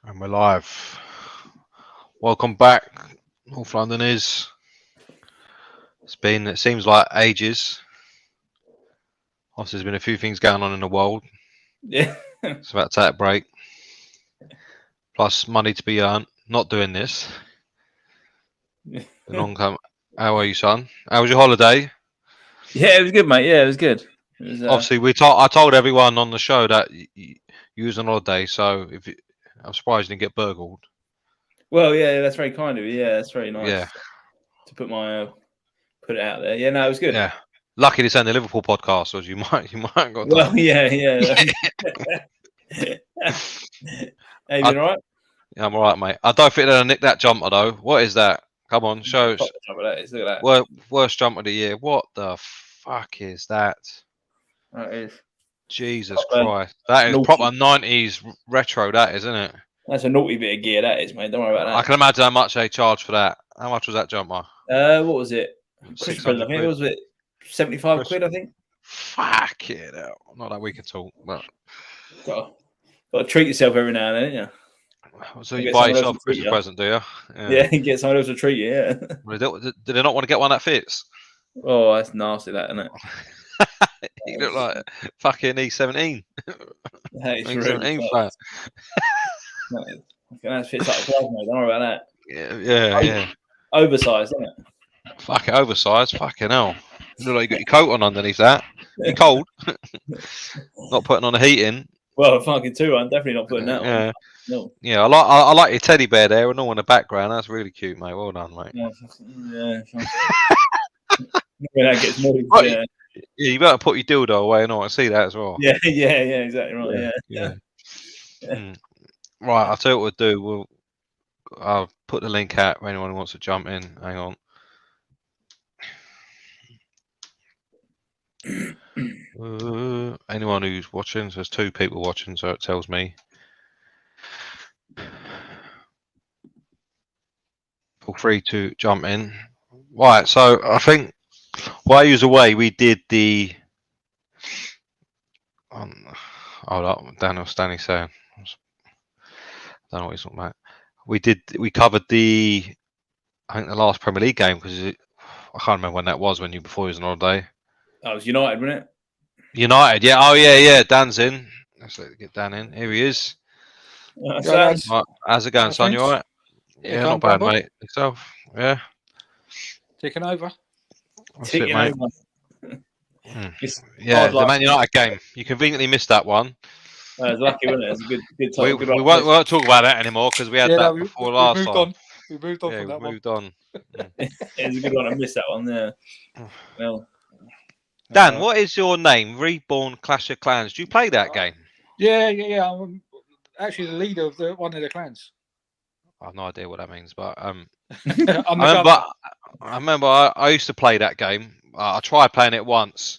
And we're live. Welcome back, North Londoners. It seems like ages. Obviously, there's been a few things going on in the world. Yeah. It's about to take a break. Plus, money to be earned. Not doing this. Yeah, How are you, son? How was your holiday? it was good, mate. Yeah, it was good. It was, Obviously, I told everyone on the show that you was on holiday, so I'm surprised you didn't get burgled. well, yeah, that's very kind of you. Yeah, that's very nice Yeah. to put it out there. Yeah, no, it was good. Yeah. Lucky this ain't the Liverpool podcast, or you might have got Well, done. yeah. Hey, you been all right? Yeah, I'm alright, mate. I don't think they'll nick that jumper though. What is that? Come on, show us. Look at that. Worst jump of the year. What the fuck is that? That is. Jesus Proper Christ. That is naughty. proper 90s retro, that is, isn't it? That's a naughty bit of gear, that is, mate. Don't worry about I that. can imagine how much they charge for that. How much was that jumper? What was it? Christmas 600 present, I think it quid. was it 75 quid, I think. Fuck it. Not that we can talk, but. Got to treat yourself every now and then, yeah. So you buy yourself a Christmas present, do you? Yeah, get someone else to treat you, yeah. Do they not want to get one that fits? Oh, that's nasty, that, isn't it? You look like fucking E17. That is E17 fan. That fits like a glove, mate. Don't worry about that. Yeah. Oversized, isn't it? Fuck it, oversized. Fucking hell. You look like you got your coat on underneath that. You cold? Not putting on the heating. Well, fucking too. I'm definitely not putting that on. No. Yeah, I like your teddy bear there and all in the background. That's really cute, mate. Well done, mate. Yeah. When that gets moved, yeah, you better put your dildo away and all. I see that as well. Yeah, exactly right. Yeah. Right, I'll tell you what we'll do. I'll put the link out for anyone who wants to jump in. Hang on. Anyone who's watching, so there's 2 people watching, so it tells me. Feel free to jump in. Right, so I think while you was away, we did the. Hold up, Daniel Stanley saying. I don't know what he's talking about. We covered I think the last Premier League game because I can't remember when that was. Before he was on holiday. Oh, it was United, wasn't it? United, yeah. Oh, yeah. Dan's in. Let's get Dan in. Here he is. Right, how's it going, son? You alright? Yeah, not bad, mate. Yourself? Yeah. Taking over. That's it, mate. Yeah, the Man United game. You conveniently missed that one. It's lucky, wasn't it? It's a good time. We won't talk about that anymore because we had that before last time. We moved on from that one. Moved on. It's a good one. I missed that one there. Well, Dan, what is your name? Reborn Clash of Clans. Do you play that game? Yeah. I'm actually the leader of one of the clans. I have no idea what that means, but I remember I used to play that game. I tried playing it once,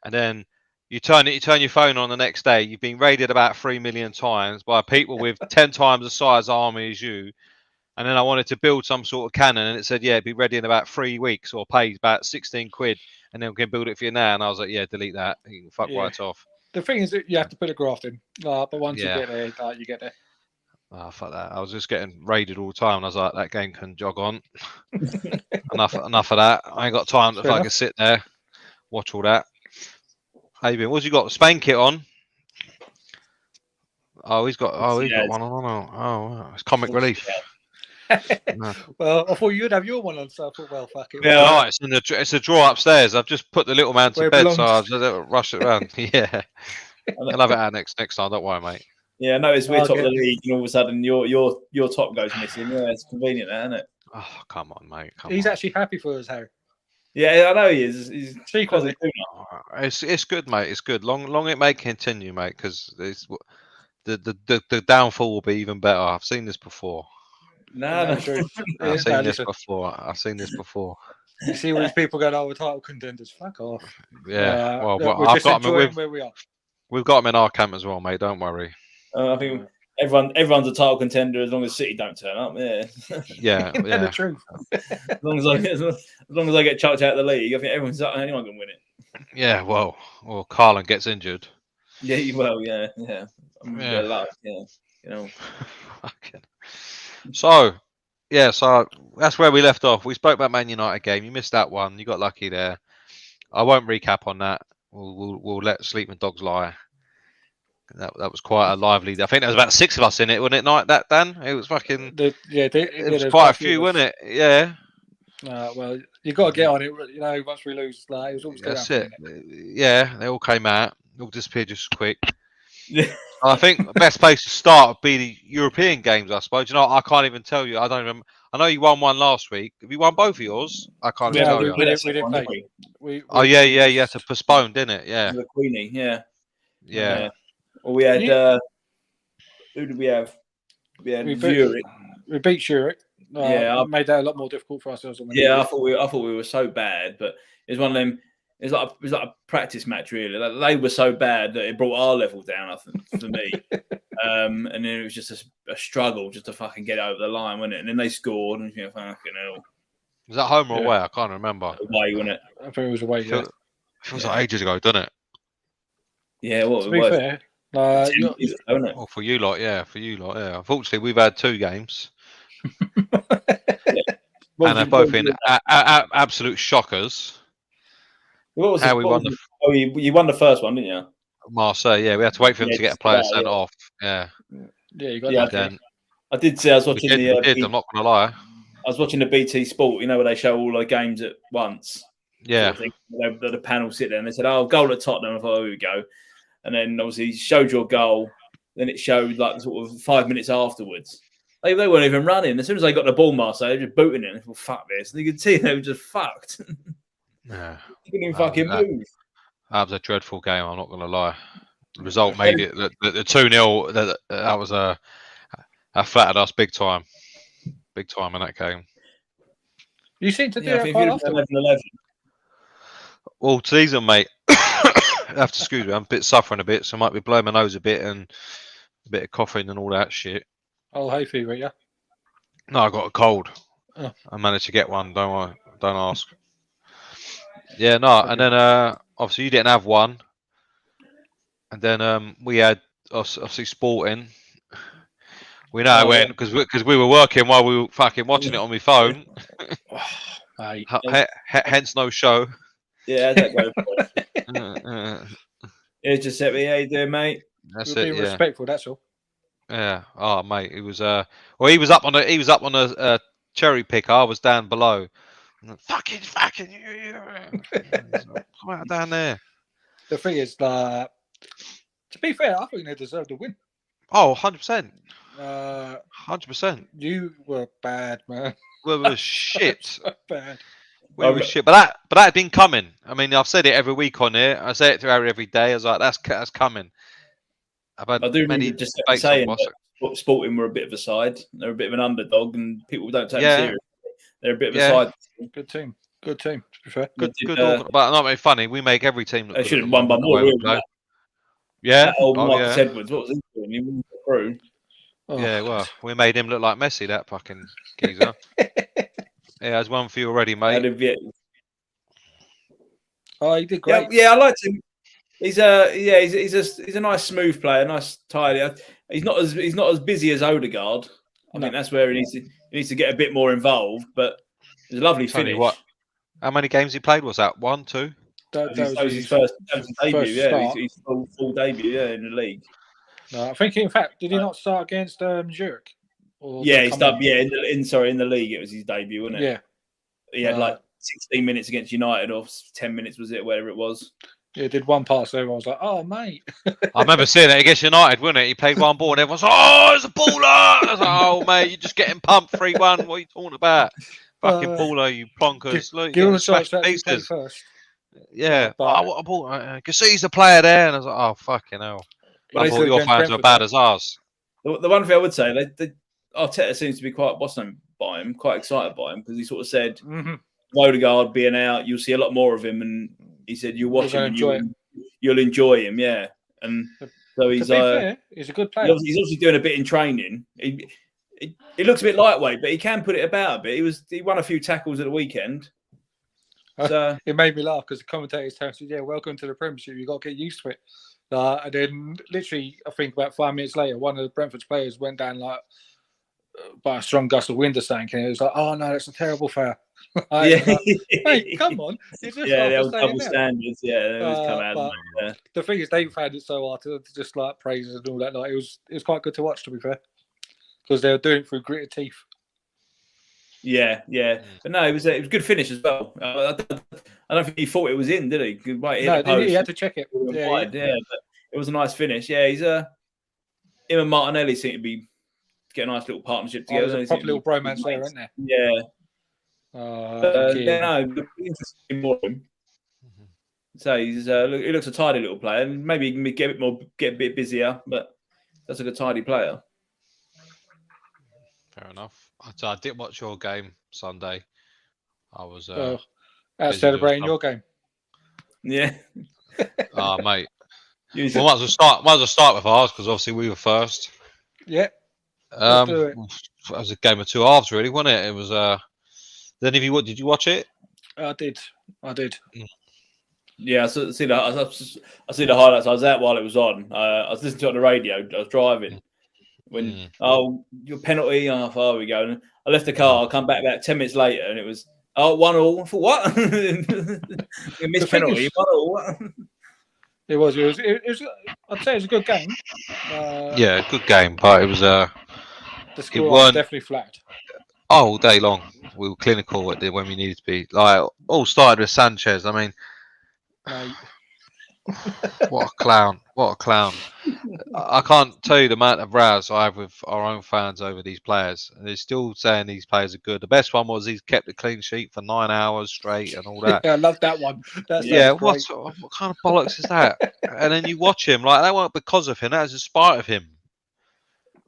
and then you turn your phone on the next day. You've been raided about 3 million times by people with 10 times the size army as you. And then I wanted to build some sort of cannon, and it said, "Yeah, be ready in about 3 weeks, or pay about 16 quid, and then we can build it for you now." And I was like, "Yeah, delete that. You can fuck right off." The thing is that you have to put a graft in, but once you get there, you get there. Oh, fuck that. I was just getting raided all the time, and I was like, that game can jog on. enough of that. I ain't got time to fucking sit there, watch all that. How you been? What's you got? Spain kit on? He's got one on. Oh, it's comic relief. No. Well, I thought you'd have your one on, so I thought, well, fuck it. Yeah, it's a drawer upstairs. I've just put the little man to bed, so I've just rushed it around. Yeah. I'll have it out next time, don't worry, mate. Yeah, I noticed we're top of the league, and all of a sudden your top goes missing. Yeah, it's convenient, isn't it? Oh, come on, mate. He's actually happy for us, Harry. Yeah, I know he is. He's secretly. It's good, mate. It's good. Long it may continue, mate, because the downfall will be even better. I've seen this before. No, true. I've seen this before. You see all these people going, "Oh, title contenders." Fuck off. Yeah. I've got them where we are. We've got them in our camp as well, mate. Don't worry. I think everyone's a title contender as long as City don't turn up. Yeah. Yeah. The truth. as long as I get chucked out of the league, I think anyone can win it. Yeah. Well, Carlin gets injured. Yeah. Yeah. Yeah. You know. Fucking. So that's where we left off. We spoke about Man United game. You missed that one. You got lucky there. I won't recap on that. We'll let sleeping dogs lie. That was quite a lively. I think there was about 6 of us in it, wasn't it? Night that Dan. It was fucking. It was quite a few, wasn't it? Yeah. Well, you got to get on it. You know, once we lose, like, it was always That's it. Yeah, they all came out. All disappeared just quick. I think the best place to start would be the European games, I suppose. You know, I can't even tell you. I don't remember. I know you won one last week. Have you won both of yours? I can't Yeah, tell we you. didn't play. You had to postpone, didn't it? Yeah. The Queenie, yeah. Well, we had. Who did we have? We had Zurich. We beat Zurich. I made that a lot more difficult for ourselves. I thought we were so bad, but it was one of them. It was like a practice match, really. Like, they were so bad that it brought our level down, I think, for me. And then it was just a struggle just to fucking get over the line, wasn't it? And then they scored, and you know, fucking hell. Was that home or away? I can't remember. Away, wasn't it? I think it was away. Yeah. Feels like ages ago, doesn't it? Yeah. Well, to be fair, well, for you lot, yeah. Unfortunately, we've had 2 games. And they're both in absolute shockers. How we won you won the first one, didn't you? Marseille, yeah. We had to wait for him to get a player sent off. Yeah. Yeah, you got that. I did see. I was watching I'm not going to lie. I was watching the BT Sport. You know where they show all the games at once. Yeah. Sort of the panel sit there and they said, "Oh, goal at Tottenham." I thought, "Oh, here we go." And then obviously showed your goal. Then it showed like sort of 5 minutes afterwards. They weren't even running. As soon as they got the ball, Marseille, they were just booting it. And I thought, "Fuck this!" And you could see they were just fucked. Yeah. You couldn't even fucking move. That was a dreadful game. I'm not going to lie. The result made it. The 2-0. That was that flattered us big time. Big time in that game. You seem to do that quite often. 11-11. Well, season, mate. I have to excuse me. I'm suffering a bit, so I might be blowing my nose a bit and a bit of coughing and all that shit. Oh, hay fever, yeah. No, I got a cold. Oh. I managed to get one. Don't worry. Don't ask. Yeah, no, and then obviously you didn't have one, and then we had obviously Sporting. We know when because we were working while we were fucking watching it on my phone. Hence no show. Yeah, that go. It's just said, "How you doing, mate?" That's We're being respectful. That's all. Yeah. Oh, mate, it was well, he was up on a cherry picker. I was down below. Fucking come out down there. The thing is, to be fair, I think they deserved to win. Oh, 100%. 100%. You were bad, man. We were shit. So bad. We were shit. But that had been coming. I mean, I've said it every week on here. I say it to Harry every day. I was like, that's coming. I do remember just saying that Sporting were a bit of a side. They're a bit of an underdog, and people don't take them seriously. They're a bit of a side. Good team. To be fair. Good. But not very funny. We make every team look good. They should have won by more. Yeah. That old Marcus Edwards, what was he doing? He was through. Yeah, well, we made him look like Messi, that fucking geezer. Yeah, there's one for you already, mate. Oh, he did great. Yeah, I liked him. He's a nice smooth player, nice tidy. He's not as busy as Odegaard. I think that's where he needs to get a bit more involved. But it's a lovely finish. How many games he played? Was that 1, 2? That was his first debut. Yeah, his full debut. Yeah, in the league. No, I think in fact, did he not start against Zurich? Yeah, he started. Yeah, in the league, it was his debut, wasn't it? Yeah, he had like 16 minutes against United, or 10 minutes was it, whatever it was. Yeah, did one pass. Everyone was like, "Oh, mate." I remember seeing it against United, wasn't it? He played one ball, and everyone's like, "Oh, it's a baller!" I was like, "Oh, mate, you're just getting pumped 3-1. What are you talking about? Fucking baller, you plonkers! Look, give him a chance to play first." Yeah, what a ball! I can see he's a player there, and I was like, "Oh, fucking hell!" But I thought your fans were bad as ours. The one thing I would say, Arteta seems to be quite quite excited by him, because he sort of said, Odegaard being out, you'll see a lot more of him, and he said you'll watch him and you'll enjoy him, yeah. And so he's fair, he's a good player. He's obviously doing a bit in training. He looks a bit lightweight, but he can put it about a bit. He won a few tackles at the weekend. So it made me laugh because the commentators said, "Yeah, welcome to the Premiership. You got to get used to it." And then literally, I think about 5 minutes later, one of the Brentford's players went down like by a strong gust of wind or something, and it was like, "Oh no, that's a terrible foul." Yeah, hey, come on, it's just yeah, after there was saying double that. standards. Yeah, they always come out. But the thing is, they found it so hard to just like praises and all that. Like, it was quite good to watch, to be fair, because they were doing it through gritted teeth. Yeah, but no, it was a good finish as well. I don't think he thought it was in, did he? Right, No, he had to check it. Yeah, but it was a nice finish. Yeah, he's him and Martinelli seem to be getting a nice little partnership together. There's a proper little bromance there, isn't there? Yeah. Yeah. No, interesting for him. So he's he looks a tidy little player, and maybe he can get a bit busier, but that's a good tidy player. Fair enough. I did watch your game Sunday. I was out busy celebrating doing your game. Yeah. Oh, mate. Well, might as well start with ours because obviously we were first. Yeah. It was a game of two halves, really, wasn't it? It was. Then, did you watch it? I did. Yeah, I see the highlights. I was out while it was on. I was listening to it on the radio. I was driving when your penalty. Oh, there we go. And I left the car. I come back about 10 minutes later, and it was 1-1. For what? You missed penalty. 1-1. It was. I'd say it was a good game. Yeah, good game, but it was the score was definitely flat. All day long, we were clinical when we needed to be. Like, all started with Sanchez. I mean, what a clown! What a clown! I can't tell you the amount of rows I have with our own fans over these players. And they're still saying these players are good. The best one was he's kept a clean sheet for 9 hours straight and all that. Yeah, I love that one. What kind of bollocks is that? And then you watch him, like, that wasn't because of him, that was in spite of him.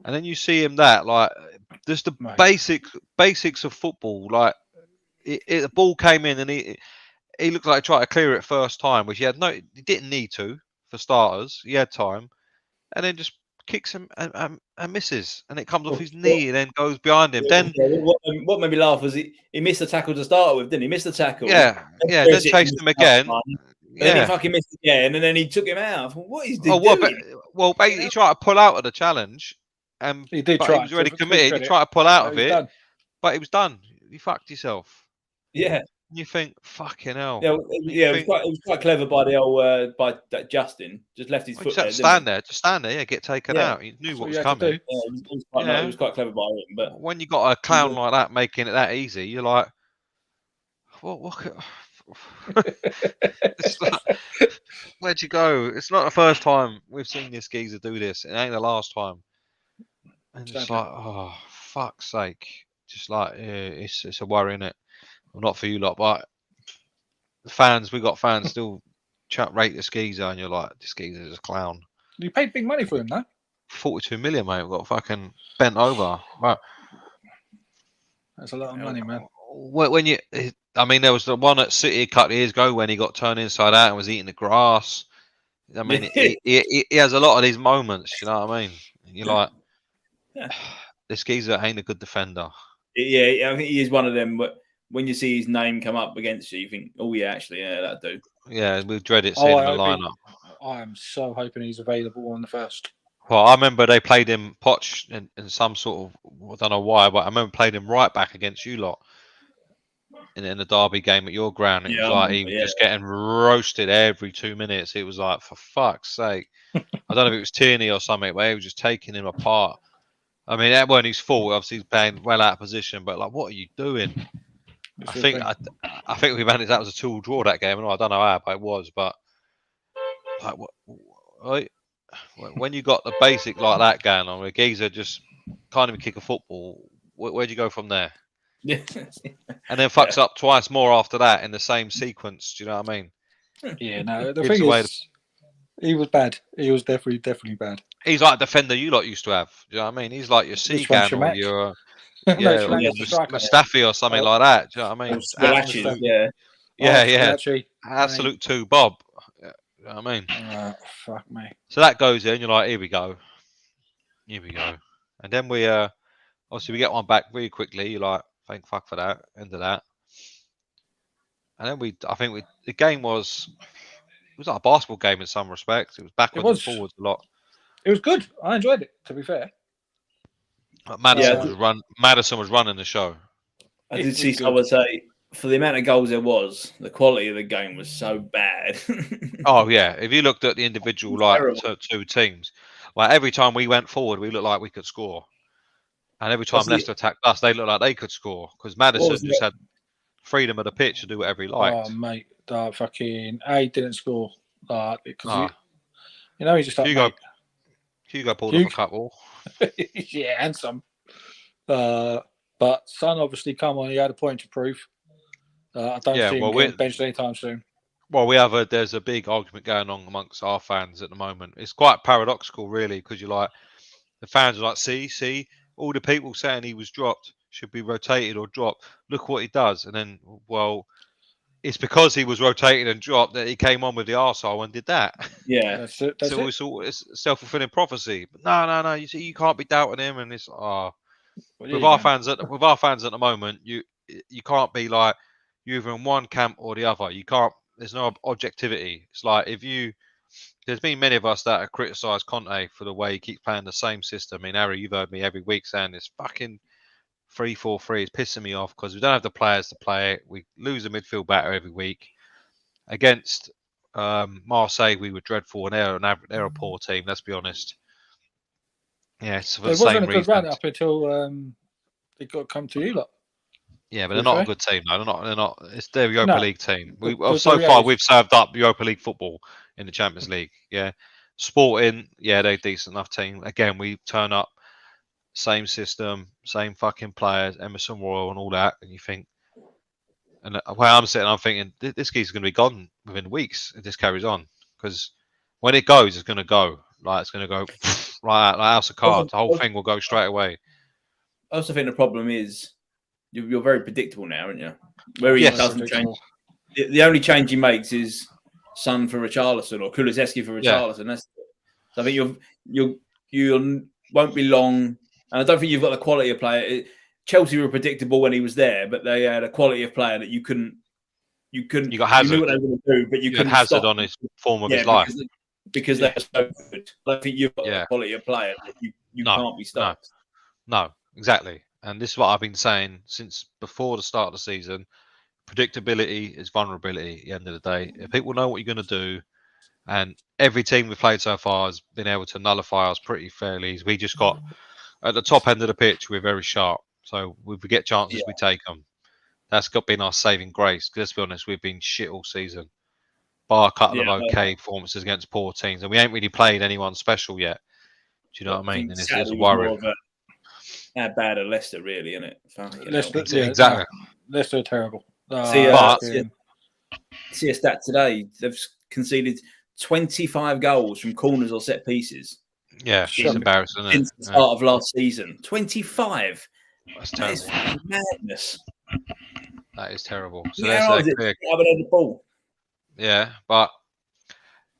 And then you see him just the basics of football. Like, the ball came in and he looked like he tried to clear it first time, which he didn't need to, for starters. He had time. And then just kicks him and misses, and it comes off his knee and then goes behind him. Then what made me laugh was he missed the tackle to start with, didn't he? Missed the tackle. Yeah. Then chased him again. Then he fucking missed again, and then he took him out. What is he doing? Well, basically, he tried to pull out of the challenge, and he did. He was already committed. He tried to pull out of it, but it was done. You fucked yourself. Yeah. You think, fucking hell. It was quite clever by the old by Justin. Just left his foot there. Just stand there, get taken out. He knew what was coming. It was quite clever by him. But when you got a clown like that making it that easy, you're like, what where'd you go? It's not the first time we've seen this geezer do this. It ain't the last time. And it's like, oh, fuck's sake. Just like, it's a worry, innit? Well, not for you lot, but we got fans still rate the geezer, and you're like, this geezer's a clown. You paid big money for him, though. 42 million, mate. We got fucking bent over. Right. That's a lot of money, man. There was the one at City a couple of years ago when he got turned inside out and was eating the grass. I mean, he has a lot of these moments. You know what I mean? You're like, this geezer ain't a good defender. Yeah, I think he is one of them. When you see his name come up against you, you think, oh, yeah, actually, that'd do. Yeah, we dread it seeing him in the lineup. I am so hoping he's available on the first. Well, I remember they played him Poch in some sort of, I don't know why, but I remember playing him right back against you lot in the Derby game at your ground. It was like he was just getting roasted every 2 minutes. It was like, for fuck's sake. I don't know if it was Tierney or something, but he was just taking him apart. I mean, that weren't his fault. Obviously, he's playing well out of position, but like, what are you doing? I think we managed. That was a 2-2 draw that game. I don't know how, but it was. But like, when you got the basic like that going on, where geezer just can't even kick a football, where'd you go from there? Yeah. And then fucks up twice more after that in the same sequence. Do you know what I mean? Yeah. No. The thing is, he was bad. He was definitely bad. He's like a defender you lot used to have. Do you know what I mean? He's like your Seagan or your. Mustafi or something like that. Do you know what I mean? Absolute two bob. You know what I mean? Fuck me. So that goes in, you're like, here we go. And then we obviously we get one back really quickly. You're like, thank fuck for that. End of that. And then the game was was like a basketball game in some respects. It was backwards and forwards a lot. It was good. I enjoyed it. To be fair, Madison was running the show. I did see someone say, for the amount of goals there was, the quality of the game was so bad. Oh yeah, if you looked at the individual two teams, like every time we went forward, we looked like we could score, and every time Leicester attacked us, they looked like they could score because Madison just had freedom of the pitch to do whatever he liked. Oh mate, fucking A didn't score because he just Hugo pulled up a couple. Yeah, and some. But Son obviously come on. He had a point to prove. I don't see him getting benched anytime soon. Well, there's a big argument going on amongst our fans at the moment. It's quite paradoxical, really, because you're like, the fans are like, see, all the people saying he was dropped should be rotated or dropped. Look what he does. And then, well, it's because he was rotated and dropped that he came on with the arsehole and did that. Yeah. That's it. It's self-fulfilling prophecy. But no. You see, you can't be doubting him. And it's, with our fans at the moment, you can't be like, you're either in one camp or the other. You can't. There's no objectivity. It's like there's been many of us that have criticised Conte for the way he keeps playing the same system. I mean, Harry, you've heard me every week saying this fucking 3-4-3 is pissing me off because we don't have the players to play it. We lose a midfield batter every week. Against Marseille, we were dreadful, and they're a poor team. Let's be honest. Yeah, it's for the same reason. It wasn't a good run up until they got to come to you lot. Yeah, but they're not a good team, though. They're not. It's their Europa League team. So far, we've served up Europa League football in the Champions League. Yeah, Sporting, they're a decent enough team. Again, we turn up, same system, same fucking players, Emerson Royal and all that, and you think, and where I'm sitting, I'm thinking this gee's going to be gone within weeks if this carries on, because when it goes, it's going to go. Like it's going to go right out like house of cards. The whole thing will go straight away. I also think the problem is you're very predictable now, aren't you? Where he doesn't change. The only change he makes is Son for Richarlison or Kulusevski for Richarlison. Yeah. So I think you won't be long, and I don't think you've got the quality of player. Chelsea were predictable when he was there, but they had a quality of player that you couldn't. You got Hazard. You knew what they were going to do, but you couldn't Hazard stop on his form of his life because they're so good. I think you've got the quality of player that you can't be stopped. No, exactly. And this is what I've been saying since before the start of the season. Predictability is vulnerability at the end of the day. If people know what you're going to do, and every team we've played so far has been able to nullify us pretty fairly. We just got, at the top end of the pitch, we're very sharp. So if we get chances, we take them. That's been our saving grace. Because let's be honest, we've been shit all season. Bar a couple of okay performances against poor teams. And we ain't really played anyone special yet. Do you know what I mean? And it's a worry. How bad are Leicester, really, isn't it? Leicester, exactly. Leicester are terrible. See a stat today. They've conceded 25 goals from corners or set pieces. Yeah, it's embarrassing. Since the start of last season. 25. That's terrible. That is madness. That is terrible. So the ball. Yeah, but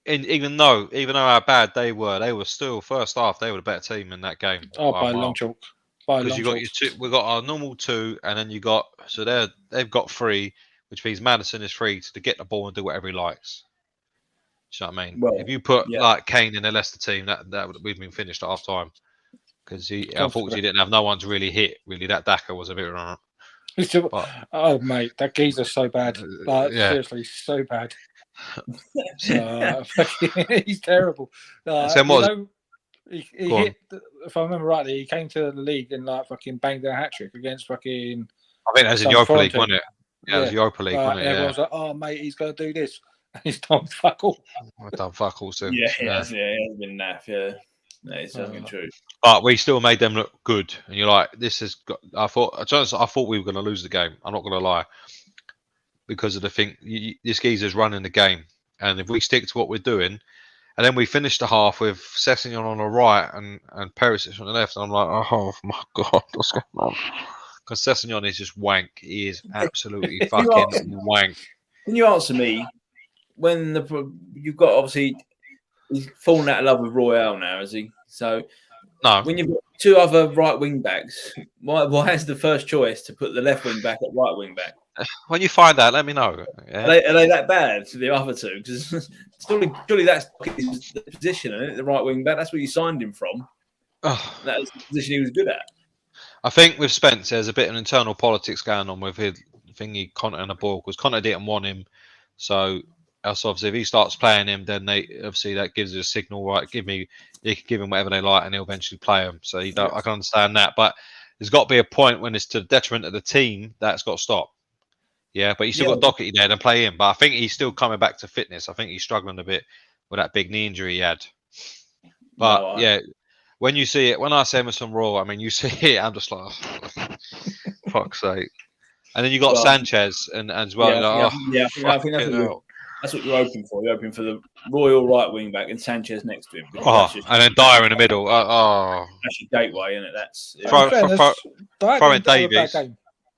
even though how bad they were still first half. They were the better team in that game. Oh, by long chalk. Because you got your two, we got our normal 2, and then they've got 3, which means Madison is free to get the ball and do whatever he likes. Do you know what I mean? Well, if you put like Kane in the Leicester team, that would we've been finished at half time because he unfortunately didn't have no one to really hit. Really, that Daka was a bit wrong. Oh mate, that geezer's so bad. Seriously, so bad. He's terrible. He hit, if I remember rightly, he came to the league and like fucking banged a hat trick against fucking. I think that's in Europa League, wasn't it? Yeah, it was Europa League, wasn't it? Everyone's like, "Oh, mate, he's going to do this," and he's done fuck all. I've done fuck all since. Yeah, he has been naff. Yeah, no, it's something true. But we still made them look good, and you're like, "This has got." I thought we were going to lose the game. I'm not going to lie, because of the thing. This geezer's running the game, and if we stick to what we're doing. And then we finished the half with Sessegnon on the right and Perisic on the left. And I'm like, oh my God, what's going on? Because Sessegnon is just wank. He is absolutely fucking wank. Can you answer me? When you've got, obviously, he's fallen out of love with Royale now, is he? So, no. When you've got 2 other right wing backs, why is the first choice to put the left wing back at right wing back? When you find out, let me know. Yeah. Are they that bad to the other two? Because surely that's his position, isn't it? The right wing back. That's where you signed him from. Oh, That's the position he was good at. I think with Spence, there's a bit of internal politics going on with his thingy, Conte and the ball, because Conte didn't want him. So, that's obviously, if he starts playing him, then that gives a signal, right? You can give him whatever they like, and he'll eventually play him. So, I can understand that, but there's got to be a point when it's to the detriment of the team that's got to stop. Yeah, but you still got Doherty there to play him. But I think he's still coming back to fitness. I think he's struggling a bit with that big knee injury he had. But when you see it, when I say Emerson Royal, I mean, you see it, I'm just like, oh, fuck's sake. And then you got Sanchez and as well. I think that's what you're hoping for. You're hoping for the Royal right wing back and Sanchez next to him. And then Dyer in the middle. That's your gateway, isn't it? That's throwing Davies.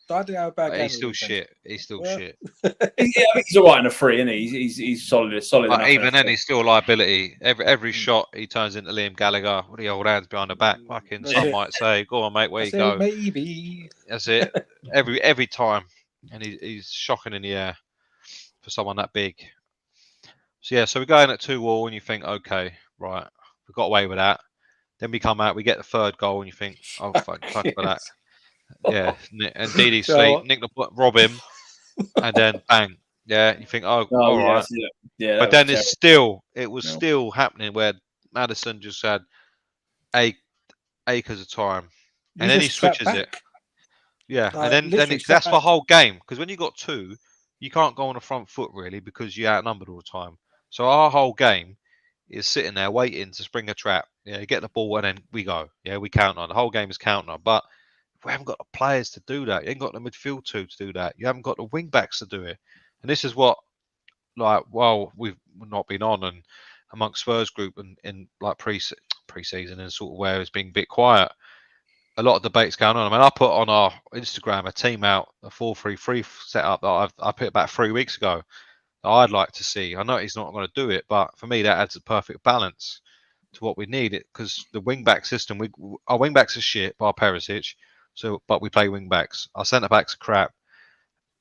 Didn't have a bad game. He's still shit. He's still shit. I think he's all right in a free, isn't he? He's solid. But even then, he's still a liability. Every shot he turns into Liam Gallagher. What are the old hands behind the back? Fucking some might say, "Go on, mate, where you go?" Maybe that's it. Every time, and he's shocking in the air for someone that big. So we go in at 2-2, and you think, okay, right, we got away with that. Then we come out, we get the third goal, and you think, oh fuck for that. Yeah, and Didi sleep, Nick rob him, and then bang. Yeah, you think, all right. Yeah. But then it was still happening where Maddison just had acres of time, and then he switches it. Yeah, and then that's the whole game, because when you got two, you can't go on the front foot really because you're outnumbered all the time. So our whole game is sitting there waiting to spring a trap. Yeah, you get the ball and then we go. Yeah, we counter. The whole game is counter, but we haven't got the players to do that. You ain't got the midfield to do that. You haven't got the wing backs to do it. And this is what, we've not been on and amongst Spurs group and in like pre-season and sort of where it's been a bit quiet. A lot of debates going on. I mean, I put on our Instagram a team out, a 4-3-3 setup that I put about 3 weeks ago that I'd like to see. I know he's not going to do it, but for me, that adds a perfect balance to what we need. It because the wing back system, our wing backs are shit, bar Perisic. But we play wing backs. Our centre backs are crap,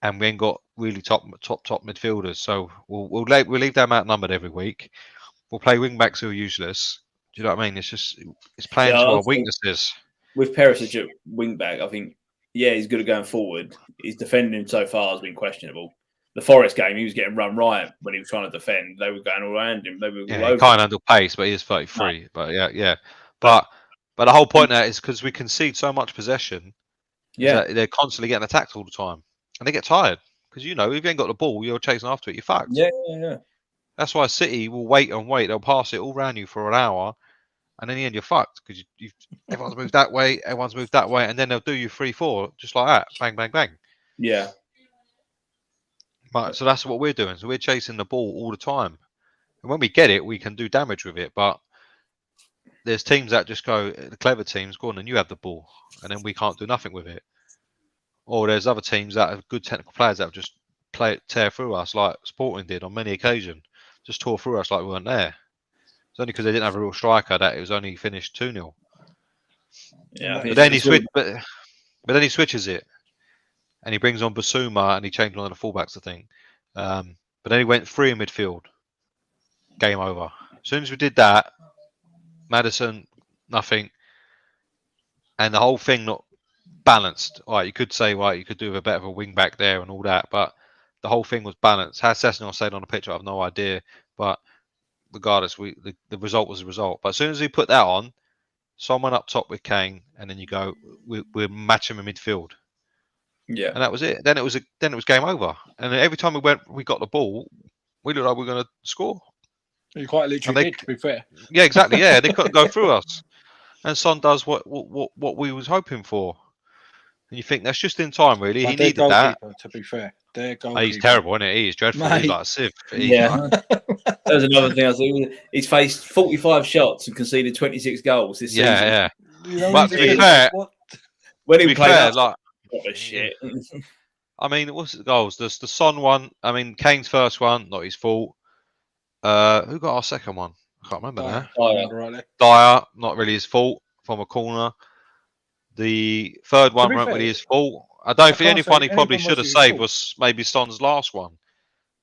and we ain't got really top midfielders. So we'll leave them outnumbered every week. We'll play wing backs who are useless. Do you know what I mean? It's playing to our weaknesses. With Perisic at wing back, I think he's good at going forward. His defending so far has been questionable. The Forest game, he was getting run riot when he was trying to defend. They were going all around him. They were all over. He can't handle pace, but he is 33. No. But yeah. But the whole point of that is because we concede so much possession. Yeah, they're constantly getting attacked all the time, and they get tired because if you ain't got the ball, you're chasing after it. You're fucked. Yeah. That's why City will wait and wait. They'll pass it all around you for an hour, and in the end you're fucked because everyone's moved that way, and then they'll do you 3-4 just like that, bang, bang, bang. Yeah. But so that's what we're doing. So we're chasing the ball all the time, and when we get it, we can do damage with it. But there's teams that just go, the clever teams, go on and you have the ball, and then we can't do nothing with it. Or there's other teams that have good technical players that have just tear through us, like Sporting did on many occasions, just tore through us like we weren't there. It's only because they didn't have a real striker that it was only finished 2-0. Yeah, but then he switches it, and he brings on Basuma, and he changed one of the fullbacks, I think. But then he went 3 in midfield. Game over. As soon as we did that, Maddison, nothing, and the whole thing not balanced. All right, you could say, you could do a bit of a wing back there and all that, but the whole thing was balanced. How Sessegnon said on the pitch, I have no idea, but regardless, the result was the result. But as soon as he put that on, someone up top with Kane, and then you go, we're matching in midfield. Yeah, and that was it. Then it was game over. And every time we got the ball, we looked like we were going to score. You quite literally did, to be fair. Yeah, exactly. Yeah, they couldn't go through us, and Son does what we was hoping for. And you think that's just in time, really. He needed that. To be fair, he's terrible, isn't it? He is dreadful. Mate. He's like a sieve. That was another thing I was thinking. He's faced 45 shots and conceded 26 goals this season. Yeah. But to be fair, when he played, like shit. I mean, what's the goals? There's the Son one. I mean, Kane's first one, not his fault. Who got our second one? I can't remember now. Dyer, not really his fault from a corner. The third one wasn't really his fault. I don't think the can't only say one he any probably of them should have was his saved fault. was maybe Son's last one.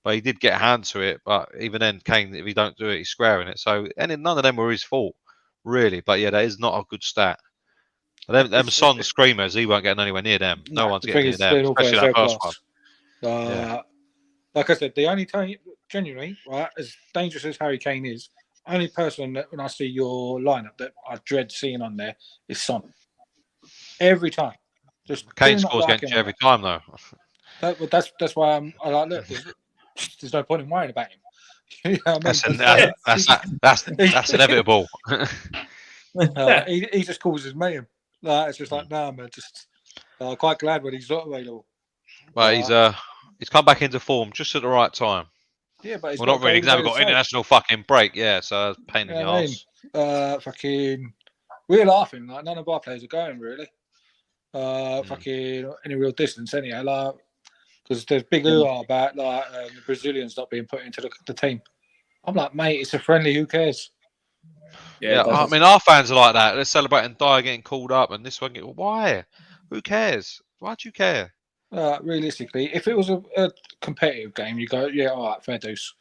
But he did get a hand to it. But even then, Kane, if he don't do it, he's squaring it. So none of them were his fault, really. But yeah, that is not a good stat. Them Son screamers, he won't get anywhere near them. No one's the getting thing near is, them, they're all especially very that first one. class. Like I said, the only time, genuinely, right, as dangerous as Harry Kane is, only person that when I see your lineup that I dread seeing on there is Son. Every time. Just Kane do not scores like against him you on every time, though. that's why I like, look, there's no point in worrying about him. You know what I mean? That's inevitable. He just causes mayhem. It's just like, nah, man, just quite glad when he's not available. But he's come back into form just at the right time. Yeah, but well, not really, because now we've got international fucking break. Yeah, so it's a pain in the arse. Fucking, we're laughing like none of our players are going really. Fucking any real distance anyhow. Like, because there's big hoo-ha about like the Brazilians not being put into the team. I'm like, mate, it's a friendly. Who cares? Yeah, I mean, our fans are like that. They're celebrating Dyer getting called up, and this one. Why? Who cares? Why do you care? Realistically, if it was a competitive game, you go, yeah, all right, fair dues.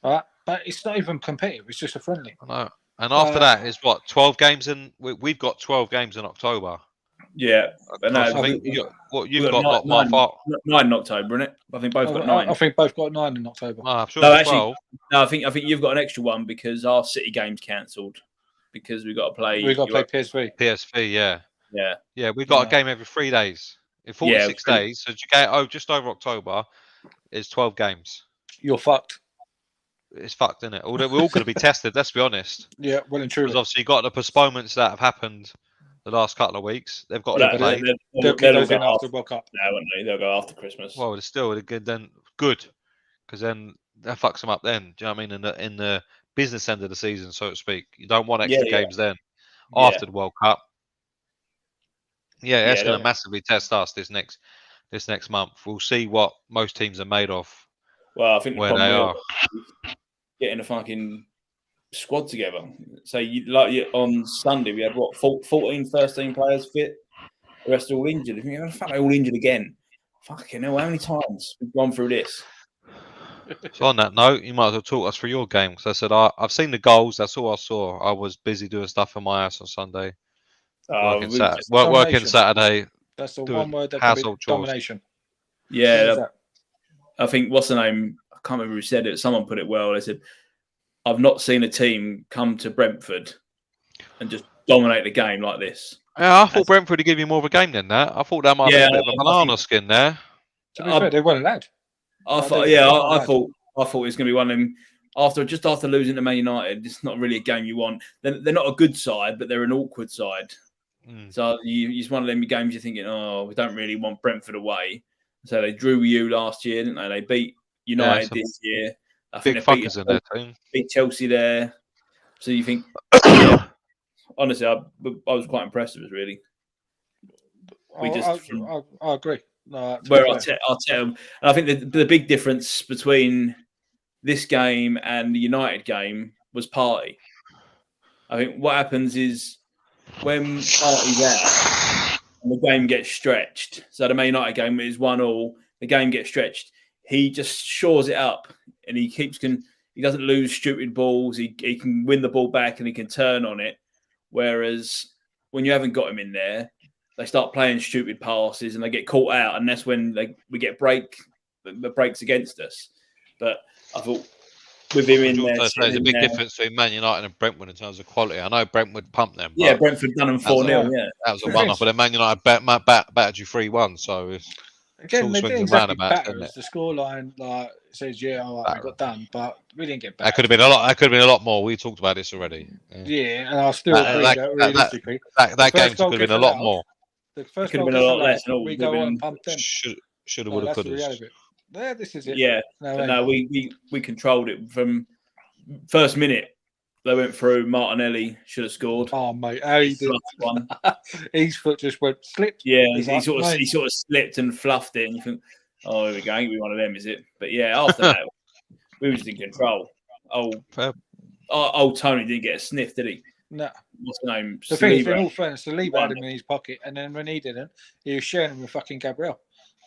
All right, but it's not even competitive. It's just a friendly. I know. And after that is what 12 games in. We've got 12 games in October. Yeah, but no, I think you've got nine in October, isn't it? I think both got 9. I think both got 9 in October. No, I'm sure no, actually, 12. No, I think you've got an extra one because our City game's cancelled because we've got to play. We've got to play PSV. PSV, yeah. Yeah. We've got a game every 3 days. In 46 days, so just over October is 12 games. You're fucked. It's fucked, isn't it? We're all going to be tested. Let's be honest. Yeah, well and truly. Because obviously you got the postponements that have happened the last couple of weeks. They've got to play. They'll keep those in after the World Cup. No, won't they? They'll go after Christmas. Well, it's still good. Then good, because then that fucks them up. Then, do you know what I mean? In the business end of the season, so to speak, you don't want extra games then after the World Cup. Yeah, it's going to massively test us this next month. We'll see what most teams are made of. Well, I think where they are getting a fucking squad together. So on Sunday we had 14 first-team players fit. The rest are all injured. If you're fuck, they're all injured again. Fucking hell, how many times we've gone through this? So on that note, you might as well talk us through your game. Because I said I've seen the goals. That's all I saw. I was busy doing stuff in my house on Sunday. Working Saturday. That's the one word that can be domination. Yeah, I think what's the name? I can't remember who said it. Someone put it well. They said, "I've not seen a team come to Brentford and just dominate the game like this." Yeah, I thought Brentford would give you more of a game than that. I thought that might be a bit of a banana skin there. To be fair, they weren't allowed. I thought it was going to be one of them. After losing to Man United, it's not really a game you want. They're not a good side, but they're an awkward side. So it's one of them games you're thinking, oh, we don't really want Brentford away. So they drew you last year, didn't they? They beat United this year. I think big fuckers in their team. Beat Chelsea there. So you think, honestly, I was quite impressed with us, really. I agree. Where Arteta, and I think the big difference between this game and the United game was Partey. I think what happens is when Partey's out and the game gets stretched, so the Man United game is 1-1, the game gets stretched, he just shores it up and he doesn't lose stupid balls, he can win the ball back and he can turn on it. Whereas when you haven't got him in there, they start playing stupid passes and they get caught out, and that's when we get the breaks against us. But I thought with him in there, there's a big difference between Man United and Brentford in terms of quality. I know Brentford pumped them. Yeah, Brentford done them 4-0. Yeah, that was a one-off. But then Man United battered you 3-1. So again, they didn't exactly batter us. The scoreline says, "Yeah, all right, we got done," but we didn't get back. That could have been a lot. That could have been a lot more. We talked about this already. Yeah, and I still agree that realistically, that game could have been a lot more. The first could have been a lot less. We go on and pump them. Should have, would have, could have. Yeah, this is it. Yeah, no, we controlled it from first minute. They went through. Martinelli should have scored. Oh mate, how he did one. His foot just slipped. Yeah, he sort of slipped and fluffed it, and you think, oh, here we go. Ain't be one of them, is it? But yeah, after that, we were just in control. Old Tony didn't get a sniff, did he? No. what's the name? The thing is, in Saliba. all fairness, Saliba had him in his pocket, and then when he didn't, he was sharing him with fucking Gabriel.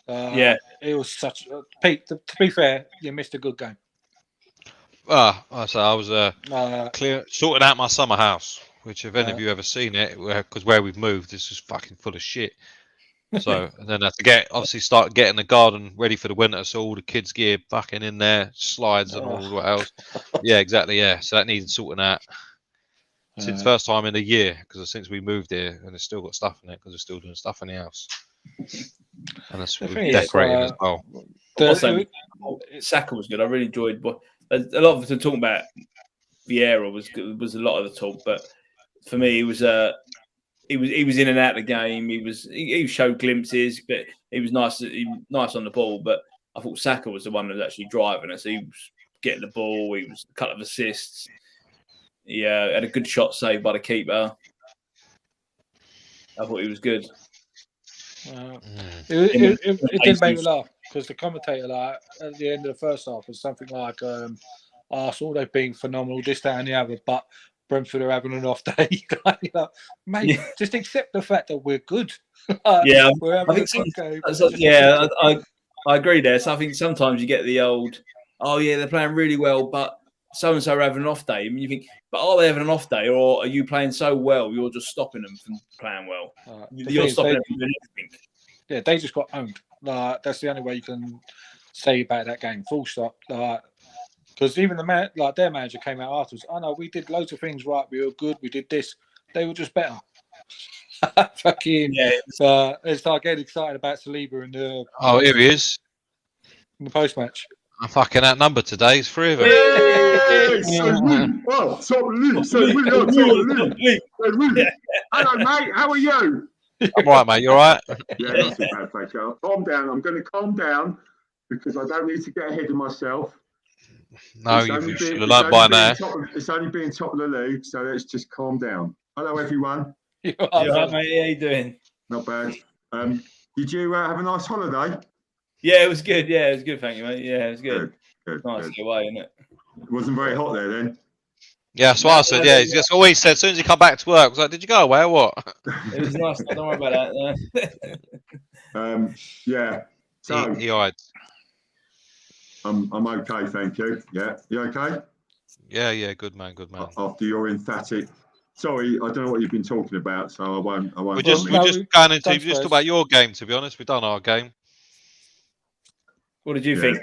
Yeah. It was such. Pete, to be fair, you missed a good game. So I was sorting out my summer house, which if any of you ever seen it, because where we've moved, this is fucking full of shit. So and then I had to start getting the garden ready for the winter, so all the kids' gear fucking in there, slides and all what else. Yeah, exactly. Yeah, so that needed sorting out. Since first time in a year, because since we moved here, and it's still got stuff in it because we're still doing stuff in the house, and that's we're decorating as well. Saka was good. I really enjoyed. But a lot of the talking about Vieira was a lot of the talk, but for me, he was in and out of the game. He showed glimpses, but he was nice on the ball. But I thought Saka was the one that was actually driving us. He was getting the ball. He was a couple of assists. He had a good shot saved by the keeper. I thought he was good. It did make me laugh because the commentator, like at the end of the first half, was something like, "Arsenal, they've been phenomenal, this, that, and the other, but Brentford are having an off day." Mate, just accept the fact that we're good. We're having a good game. I agree there. So I think sometimes you get the old, "Oh yeah, they're playing really well, but so and so are having an off day," and you think, "But are they having an off day, or are you playing so well you're just stopping them from playing well? You're stopping them from doing anything." Yeah, they just got owned. That's the only way you can say about that game. Full stop. Because even their manager came out afterwards. "Oh no, we did loads of things right. We were good. We did this. They were just better." Fucking it's like getting excited about Saliba and the. Oh, here he is. In the post match. I'm fucking outnumbered today. It's 3 of them. Oh, top league. Top league. Hello, mate. How are you? I'm all right, mate. You all right? Yeah, not too bad, thank you. Calm down. I'm going to calm down because I don't need to get ahead of myself. No, you should have learned by now. It's only being top of the league, so let's just calm down. Hello, everyone. You all right, mate? How you doing? Not bad. Did you have a nice holiday? Yeah, it was good. Yeah, it was good. Thank you, mate. Yeah, it was good. Good. Nice to get away, isn't it? It wasn't very hot there then. Yeah, that's what I said. Yeah, he just always said as soon as you come back to work, I was like, "Did you go away or what?" It was nice. Don't worry about that. Yeah. So he eyed. I'm okay, thank you. Yeah, you okay? Yeah, good man. After your emphatic. Sorry, I don't know what you've been talking about, so I won't. We're just going into just talk about your game. To be honest, we've done our game. What did you think?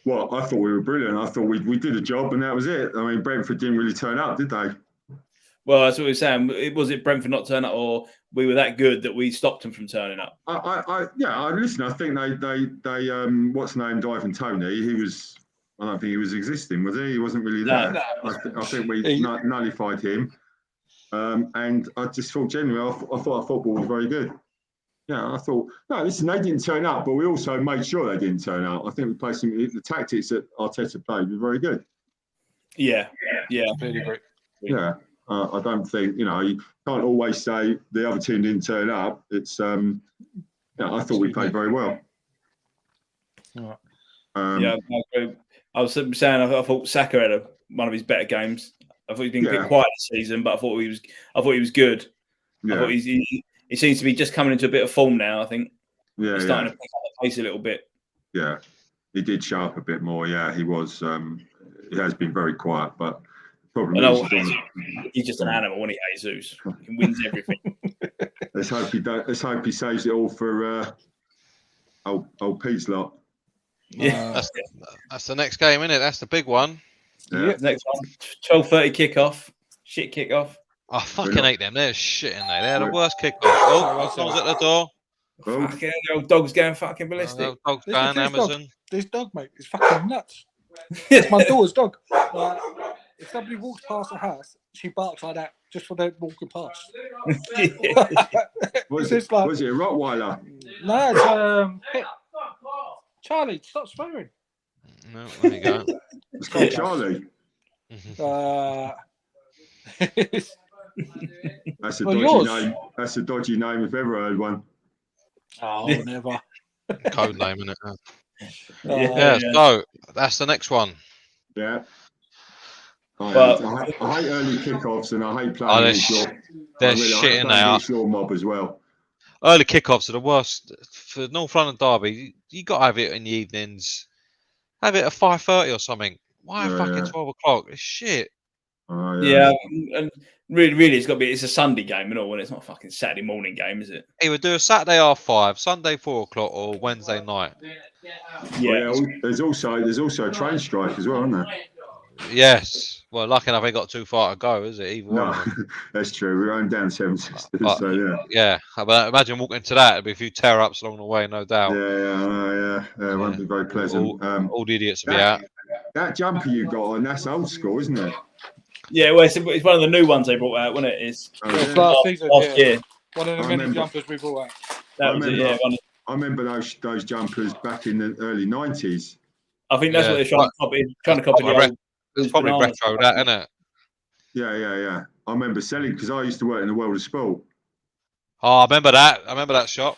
Well, I thought we were brilliant. I thought we did a job and that was it. I mean, Brentford didn't really turn up, did they? Well, that's what we were saying. Was it Brentford not turn up, or we were that good that we stopped them from turning up? Listen. I think they what's the name, Ivan Toney? He was. I don't think he was existing, was he? He wasn't really there. No. I think we nullified him, and I just thought genuinely, I thought our football was very good. Yeah, I thought, no, listen, they didn't turn up, but we also made sure they didn't turn up. I think we played the tactics that Arteta played were very good. Yeah. Really great. Yeah, I don't think, you can't always say the other team didn't turn up. It's, I thought we played very well. I agree. I was saying, I thought Saka had one of his better games. I thought he'd been a bit quiet this season, but I thought he was good. Yeah. I thought he seems to be just coming into a bit of form now. I think he's starting to pick up the pace a little bit. Yeah, he did show up a bit more. Yeah, he was. He has been very quiet, but probably he's just an animal, when he Jesus. He wins everything. Let's hope he saves it all for old Pete's lot. Yeah, that's the next game, isn't it? That's the big one. Yeah. Next one, 12:30 kickoff. Shit kickoff. I fucking hate them. They're shit, ain't they? They're the worst kickoff. Oh, someone's at the door. Fucking the old dog's going fucking ballistic. Dog's going Amazon. This dog, mate, is fucking nuts. It's my daughter's dog. If somebody walks past the house, she barks like that just for them walking past. Was it a Rottweiler? No, it's Charlie, stop swearing. No, there you go. It's called Charlie. That's a dodgy name. That's a dodgy name if ever heard one. Oh, never. Code name, isn't it? So that's the next one. Yeah. I hate early kickoffs and I hate playing they're against your. they're I really, I shit hate in playing there. against your mob as well. Early kickoffs are the worst for North London derby. You got to have it in the evenings. Have it at 5:30 or something. Why Yeah, fucking yeah. 12 o'clock? It's shit. Oh, Yeah, and really, it's got to be. It's a Sunday game, and all, and it's not a fucking Saturday morning game, is it? Either do a Saturday half 5, Sunday 4 o'clock, or Wednesday night. Yeah, There's also a train strike as well, isn't there? Yes. Well, lucky enough, ain't got too far to go, is it? Either one No, of them. that's true. We're going down 7 Sisters, But, so yeah. Yeah. But imagine walking to that. There'd be a few tear-ups along the way, no doubt. Yeah. It won't be very pleasant. All the idiots will be out. That jumper you got on, that's old school, isn't it? yeah. Well, it's one of the new ones they brought out, wasn't it? It's It's Yeah. last season, last year. one of the I many remember. jumpers we brought out. That was it. remember- Yeah, I remember those jumpers back in the early 90s. I think that's Yeah. what they're trying to copy. Trying to copy the Probably old. It's probably bananas. retro, that, isn't it? Yeah. I remember selling because I used to work in the world of sport. Oh, I remember that. I remember that shop.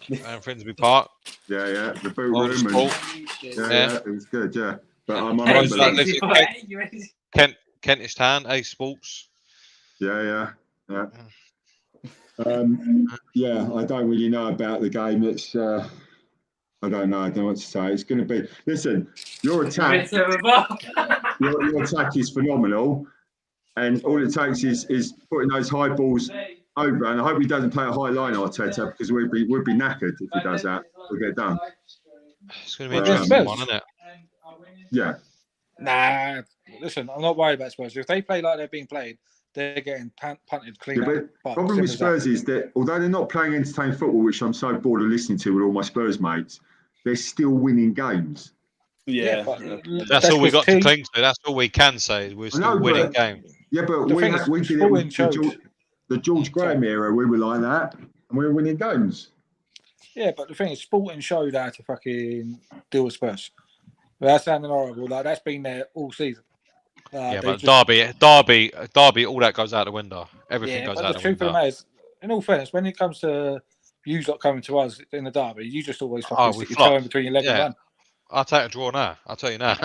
And Finsbury Park. Yeah. The boot Old room. school. Yeah, it was good, yeah. But I Right, remember so that. lives in Kentish Town, A Sports. Yeah. Yeah, I don't really know about the game. It's I don't know what to say. It's going to be. Listen, your attack is phenomenal, and all it takes is putting those high balls over. And I hope he doesn't play a high line, Arteta, because we'd be knackered if he does that. We'll get done. It's going to be an Well, interesting Spurs. one, isn't it? Yeah, Nah, listen, I'm not worried about Spurs. If they play like they're being played, they're getting punted clean. yeah, but problem with Spurs is that although they're not playing entertaining football, which I'm so bored of listening to with all my Spurs mates, they're still winning games. Yeah. That's all we got to team. cling to. That's all we can say. We're still know, winning but- games. Yeah, but The we thing did is, it with Sporting showed- the George Graham era. We were like that, and we were winning games. Yeah, but the thing is, Sporting showed how to fucking deal with Spurs. Without sounding horrible, like that's been there all season. Yeah, they but just- Derby, all that goes out the window. Everything Yeah, goes but out the the truth of the window. matter is, in all fairness, when it comes to you lot coming to us in the derby, you just always Oh, fucking we stick your toe flopped. in between your leg Yeah. and run. I'll take a draw now. I'll tell you now.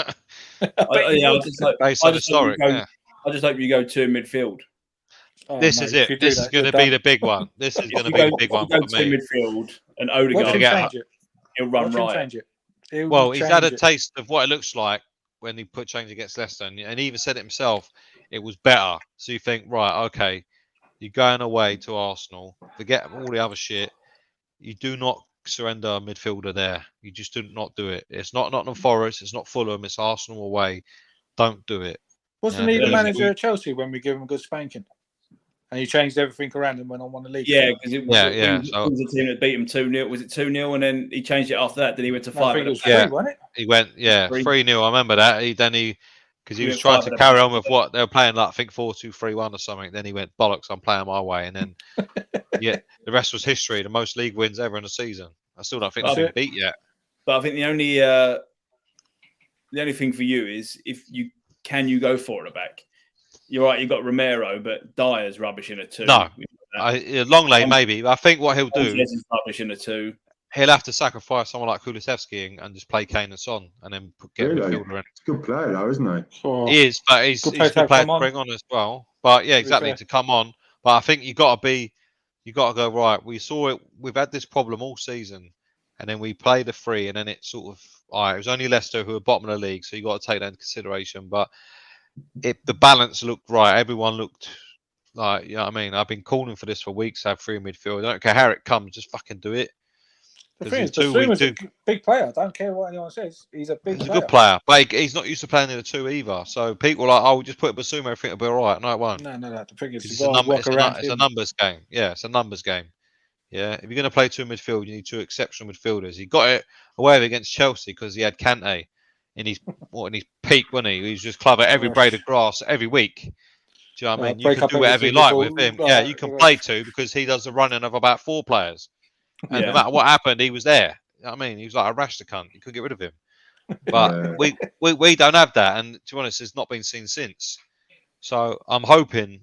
I just hope Based on historic. Yeah. I just hope you go to midfield. Oh, This mate, is if you it. do This is that, going you're to be done. the big one. This is If going to you be go, the big if you one go for to me. midfield and Watch him Odegaard, get- change it. he'll run Watch him riot. change it. He'll Well, he's had a change it. taste of what it looks like when he put change against Leicester, and he even said it himself. It was better. So you think, right, okay, you're going away to Arsenal. Forget all the other shit. You do not surrender a midfielder there. You just do not do it. It's not Nottingham Forest. It's not Fulham. It's Arsenal away. Don't do it. Wasn't Yeah, he the but- manager at Chelsea when we gave him a good spanking? And he changed everything around and went on one of the league. Yeah, because it was, Yeah, it so- was a team that beat him 2-0. Was it 2-0? And then he changed it after that. Then he went to I 5. think it was Yeah. free, wasn't it? He went, 3-0. I remember that. Because he He was went trying five to at the carry back. on with what they were playing, like I think 4-2-3-1 or something. Then he went bollocks. I'm playing my way, and then the rest was history. The most league wins ever in a season. I still don't think That's they've been it. beat yet. But I think the only thing for you is if you go for it at the back. You're right. You got Romero, but Dyer's rubbish in a 2. No. Long lane maybe. But I think what he'll do, Sanchez is rubbish in a 2. he'll have to sacrifice someone like Kulusevski and just play Kane and Son, and then get a Really? midfielder in. It's a good player, though, isn't he? Oh, He is, but he's Good a player good to player come to on. bring on as well. But yeah, be exactly, fair. to come on. But I think you got to go right. We saw it. We've had this problem all season, and then we played a 3, and then it sort of it was only Leicester who were bottom of the league, so you got to take that into consideration. But the balance looked right. Everyone looked like, you know what I mean. I've been calling for this for weeks. To have 3 in midfield. I don't care how it comes, just fucking do it. the 'Cause thing the is, two we Basuma's do- a big player. I don't care what anyone says. He's a big He's a player. good player, but he's not used to playing in the 2 either. So people are like, oh, we just put Basuma, everything will be all right. No, it won't. No. The thing is, It's you a, got to work around it's a him. numbers game. Yeah, it's a numbers game. Yeah, if you're going to play 2 midfield, you need 2 exceptional midfielders. He got it away with against Chelsea because he had Kante in his peak, wasn't he? He was just club at every Oh. blade of grass every week. Do you know what I mean? You break can up do whatever you everything like before- with him. oh, Yeah, you can right. play 2 because he does the running of about 4 players. And no Yeah. matter what happened, he was there. You know what I mean, he was like a Rashta cunt. You couldn't get rid of him. But we don't have that, and to be honest, it's not been seen since. So I'm hoping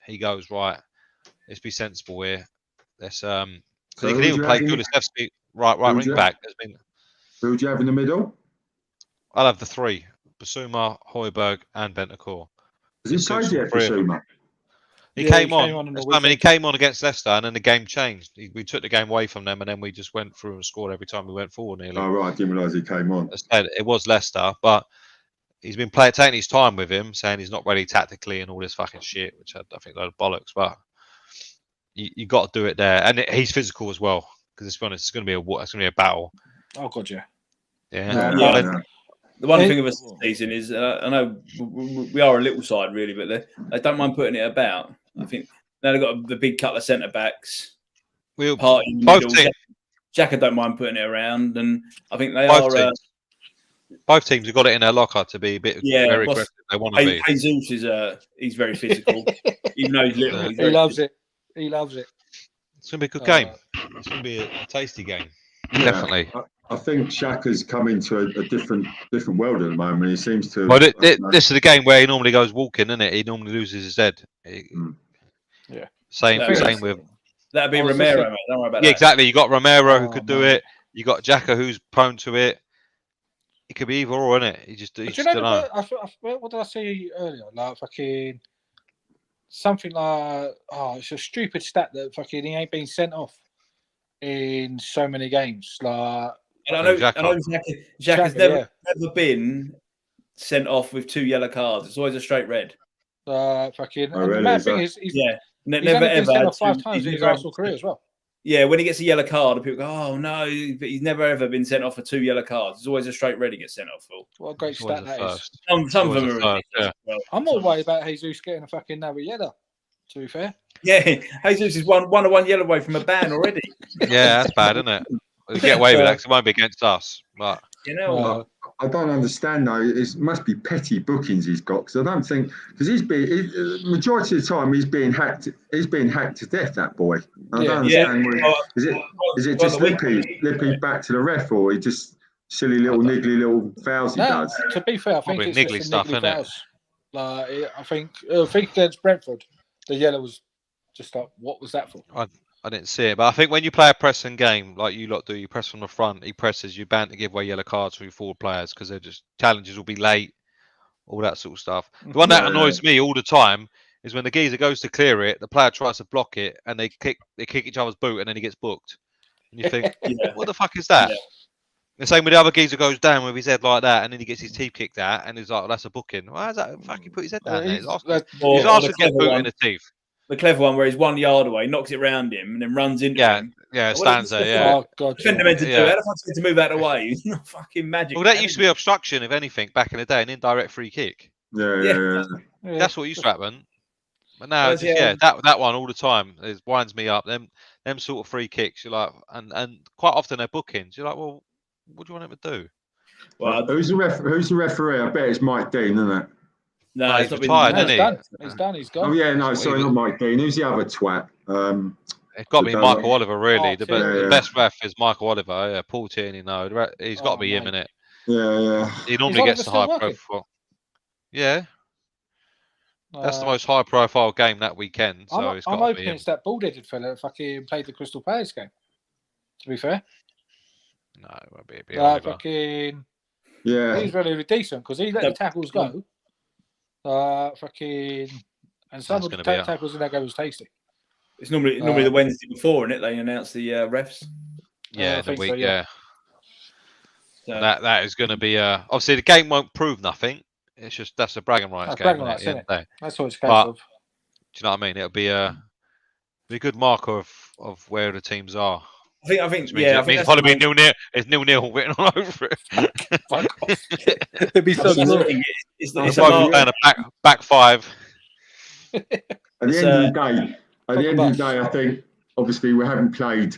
he goes right. Let's be sensible here. Let's So because he who can do even you play have in- Kulusevski right who do wing you- back. There's been Who would you have in the middle? I'll have the 3. Basuma, Højbjerg, and Bentancur. Has he It played suits all yet for three of them. Zuma? He Yeah, came on. on the I mean, he weekend. came on against Leicester, and then the game changed. We took the game away from them, and then we just went through and scored every time we went forward. Nearly. Oh, right. I didn't realise he came on. As I said, it was Leicester, but he's been taking his time with him, saying he's not ready tactically and all this fucking shit, which I think a load of bollocks. But you got to do it there, and he's physical as well. Because let's be honest, it's going to be a battle. Oh god, yeah. Yeah. Yeah. The one thing of us this season is, I know we are a little side really, but they don't mind putting it about. I think now they've got the big couple of centre backs. We'll Party in the both middle. teams. Xhaka don't mind putting it around, and I think they Both are. teams. Both teams have got it in their locker to be a bit very aggressive. They want to be. Jesus is he's very physical, even though he's little. Yeah. He's He very loves it. He loves it. It's going to be a good game. It's going to be a tasty game. Yeah. Definitely. I think Xhaka's come into a different world at the moment. He seems to. Well, this is the game where he normally goes walking, isn't it? He normally loses his head. Yeah. Same Yeah. with. That'd be I was Romero, listening- mate. Don't worry about Yeah, that. exactly. You got Romero who Oh, could do man. it. You got Xhaka who's prone to it. It could be either or, isn't it? You just But don't know. what did I see earlier? Like fucking something like it's a stupid stat that fucking he ain't been sent off in so many games. Like And I know Xhaka. Xhaka's Xhaka, never been sent off with 2 yellow cards. It's always a straight red. fucking. Oh, and the really? mad Is thing that- is, he's Never only been ever. sent had off 5 two- times he's in his never Arsenal had- career as well. Yeah, when he gets a yellow card, and people go, "Oh no!" But he's never ever been sent off for 2 yellow cards. It's always a straight red he gets sent off for. What a great It's always stat a that is. first. Some of Always them a are first, ridiculous. Well, I'm more worried about Jesus getting a fucking another yellow. To be fair, yeah, Jesus is one yellow away from a ban already. Yeah, that's bad, isn't it? We get away with that 'cause it won't be against us. But You know, I don't understand though. It must be petty bookings he's got because I don't think because majority of the time he's being hacked. He's being hacked to death. That boy. I don't understand. Is it just Lippy back to the ref or he just silly little niggly little fouls he no. does? To be fair, I think Probably it's niggly just stuff, a niggly innit? fouls. Like I think against Brentford, the yellow was just like, what was that for? I didn't see it. But I think when you play a pressing game like you lot do, you press from the front. He presses. You're bound to give away yellow cards for your forward players because they're just challenges will be late, all that sort of stuff. The one that annoys me all the time is when the geezer goes to clear it, the player tries to block it, and they kick each other's boot, and then he gets booked. And you think, Yeah. what the fuck is that? Yeah. The same with the other geezer goes down with his head like that, and then he gets his teeth kicked out, and he's like, well, "That's a booking." Why is that? Fuck, he put his head down there. He's asked Or to the get clever boot in one- the teeth. the clever one where he's 1 yard away, knocks it round him, and then runs into Yeah, him. yeah, What stands is there. this Yeah. Oh god, Defender meant to do Yeah. it. How the fuck's he to move out of the way? It's not fucking magic. Well, that man. used to be obstruction, if anything, back in the day, an indirect free kick. Yeah. yeah. That's what used to happen. But now, Whereas, just, that one all the time it winds me up. Them sort of free kicks. You're like, and quite often they're bookings. You're like, well, what do you want him to do? Well, Who's the referee? I bet it's Mike Dean, isn't it? no, he's it's not been- retired, No, isn't he's he? done. He's done. He's Oh gone. yeah, no, That's what sorry, he not Mike Dean. Who's the other twat? It's got to be But, Michael Oliver, really. The, yeah. the best ref is Michael Oliver. Yeah, Paul Tierney, no. He's got to be him, mate. in it. Yeah. He normally Oliver gets the still high working? profile. Yeah, that's the Uh, most high profile game that weekend. So I'm it's got to hoping be him. it's that bald-headed fella that fucking played the Crystal Palace game. To be fair, No, it won't be. It'll be like Oliver. Yeah. he's really decent because he let the tackles go. And some That's of the gonna be a- tackles in that game was tasty. It's normally the Wednesday before, isn't it? They announce the refs. Yeah, I the think week. so, yeah. So, That is going to be obviously the game won't prove nothing. It's just that's a bragging rights That's game. bragging rights, Isn't it? At the end of the day. That's what it's case But- of. Do you know what I mean? It'll be a good marker of where the teams are. I think, Which means yeah, I it think means that's probably the be 0-0. It's 0-0 written all over it. Fuck off. It'd be so that's the good. thing. It's That's a why we're mark. playing a back five. At the It's, end of the day, Proper I think obviously we haven't played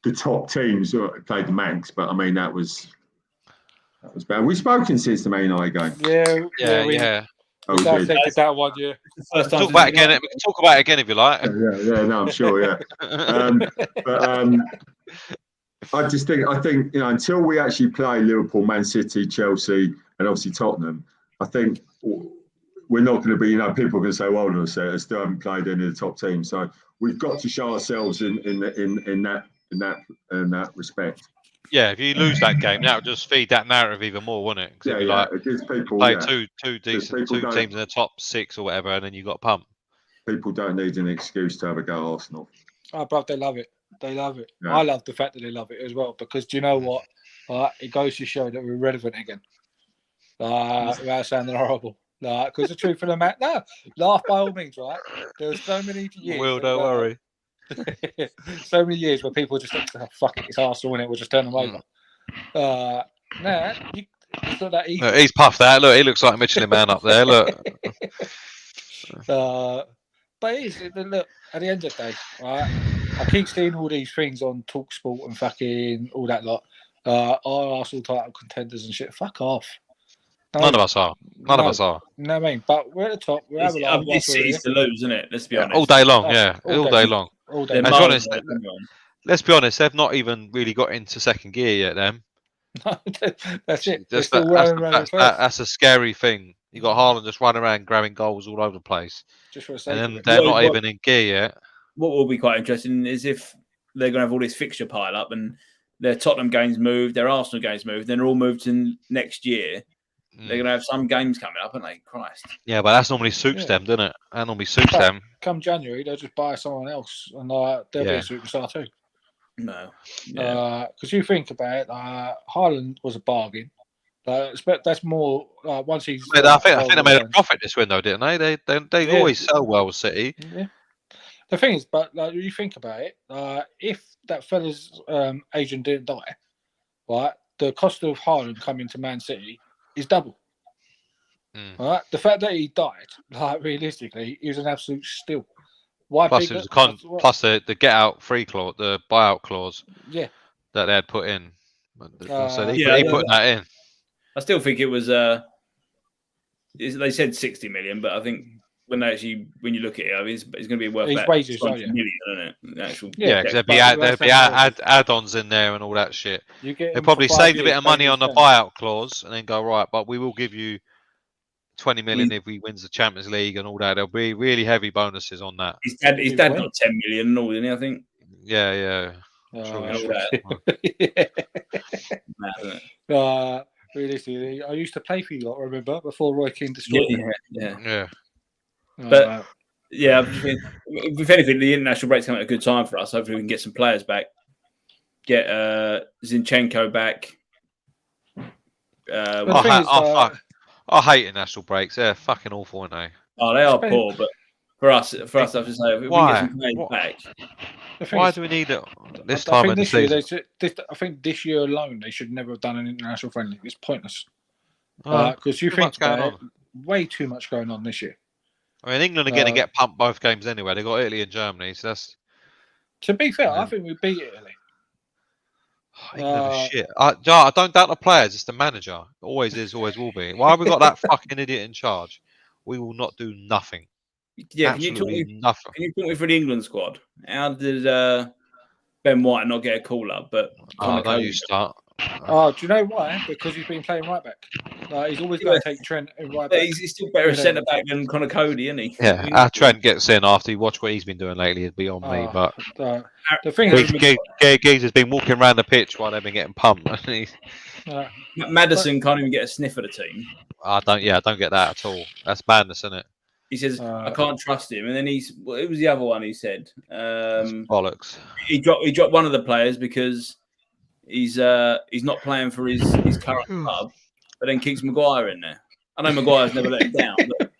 the top teams or played the Manx, but I mean that was bad. We've spoken since the Man United game. Yeah, Yeah. Oh, we we don't did. take it that one, yeah. The first time Talk since about it the again. We can talk about it again if you like. Yeah, no, I'm sure, yeah. I think until we actually play Liverpool, Man City, Chelsea, and obviously Tottenham, I think we're not going to be. People are going to say, "Well, I still haven't played any of the top teams." So we've got to show ourselves in that respect. Yeah, if you lose that game, that would just feed that narrative even more, wouldn't it? 'Cause it'd be like It gives people. play Yeah, two decent people teams in the top 6 or whatever, and then you got pumped. people don't need an excuse to have a go at Arsenal. Oh, bro, they love it. They love it. Yeah. I love the fact that they love it as well because do you know what? It goes to show that we're relevant again. Without sounding horrible. Because the truth of the matter, no, laugh by all means, right? There was so many years. Will, don't worry. So many years where people just think, oh, fuck it, it's Arsenal and it will just turn them over. It's not that easy. Look, he's puffed out. Look, he looks like a Michelin man up there. Look. But it is, look, at the end of the day, right? I keep seeing all these things on TalkSport and fucking all that lot. Are Arsenal title contenders and shit? Fuck off. No, None of us are. None of us are. You know what I mean? But we're at the top. We're having a laugh It's City's to lose, isn't it? Let's be honest. All day long, Oh, yeah. all All day. day long. all They're day. And to be miles honest, away from everyone. let's be honest, they've not even really got into second gear yet, them. That's it. They're That's, still running around at first. that's a scary thing. You got Haaland just running around grabbing goals all over the place. Just for the sake And of then it. they're not What- even in gear yet. What will be quite interesting is if they're going to have all this fixture pile up and their Tottenham games moved, their Arsenal games moved, then they're all moved to next year. Mm. They're going to have some games coming up, aren't they? Christ. Yeah, but that's normally suits Yeah. them, doesn't it? That normally suits But- them. Come January, they'll just buy someone else and they'll be Yeah. a superstar too. No. Yeah. Because you think about it, Haaland was a bargain. That's more once he's. Mate, I think they made a profit this window, didn't they? They Yeah. always sell well, City. Yeah. The thing is, but like you think about it, if that fella's agent didn't die, right, the cost of Haaland coming to Man City is double. Mm. Right, the fact that he died, like realistically, he was an absolute steal. Why? Plus, it was plus the get out free clause, the buyout clause Yeah. that they had put in. So he Yeah, put that in. I still think it was. They said 60 million, but I think when you look at it, I mean, it's going to be worth His about wages, 20 yeah. million, isn't it? The actual. Yeah, because but there'd that's be how it add-ons in there and all that shit. You get They him probably for 5 saved a bit years, of money pay on the his buyout clause and then go right, but we will give you 20 million if we wins the Champions League and all that. There'll be really heavy bonuses on that. His dad got 10 million and all, didn't he? I think. Yeah, yeah. Mad, isn't it? Realistically, I used to play for you lot, remember, before Roy Keane destroyed me. Yeah. Yeah. But- Yeah, if anything, the international break's coming at a good time for us. Hopefully, we can get some players back. Get Zinchenko back. But the thing is, fuck. I hate international breaks. They're fucking awful, aren't they? Oh, they are Spain- poor, but for us, I have to say, if we Why? can get some players What? back, the thing Why is, do we need it this I time think in the this year, season? I think this year alone, they should never have done an international friendly. It's pointless. Oh, Because you too think much going about it, way too much going on this year. I mean, England are going to Uh, get pumped both games anyway. They got Italy and Germany, so that's To be fair, I Yeah. think we beat Italy. England are shit. I don't doubt the players. It's the manager. Always is, always will be. Why have we got that fucking idiot in charge? We will not do nothing. yeah. Can you talk Absolutely me? nothing. Can you talk me for the England squad? How did Ben White not get a call up? But Conor Don't Cody you start. Oh, do you know why? Because he's been playing right back. He's always going to take Trent and right But back. he's still better as Yeah. centre back than Conor Cody, isn't he? Yeah, our Trent gets in after you watch what he's been doing lately. It'd be on me, Oh, but the thing is, Giggs has been walking around the pitch while they've been getting pumped. Madison can't even get a sniff of the team. I don't get that at all. That's madness, isn't it? He says Uh, I can't trust him, and then it was the other one. He said Bollocks. he dropped one of the players because he's not playing for his current club, but then keeps Maguire in there. I know Maguire's never let him down. But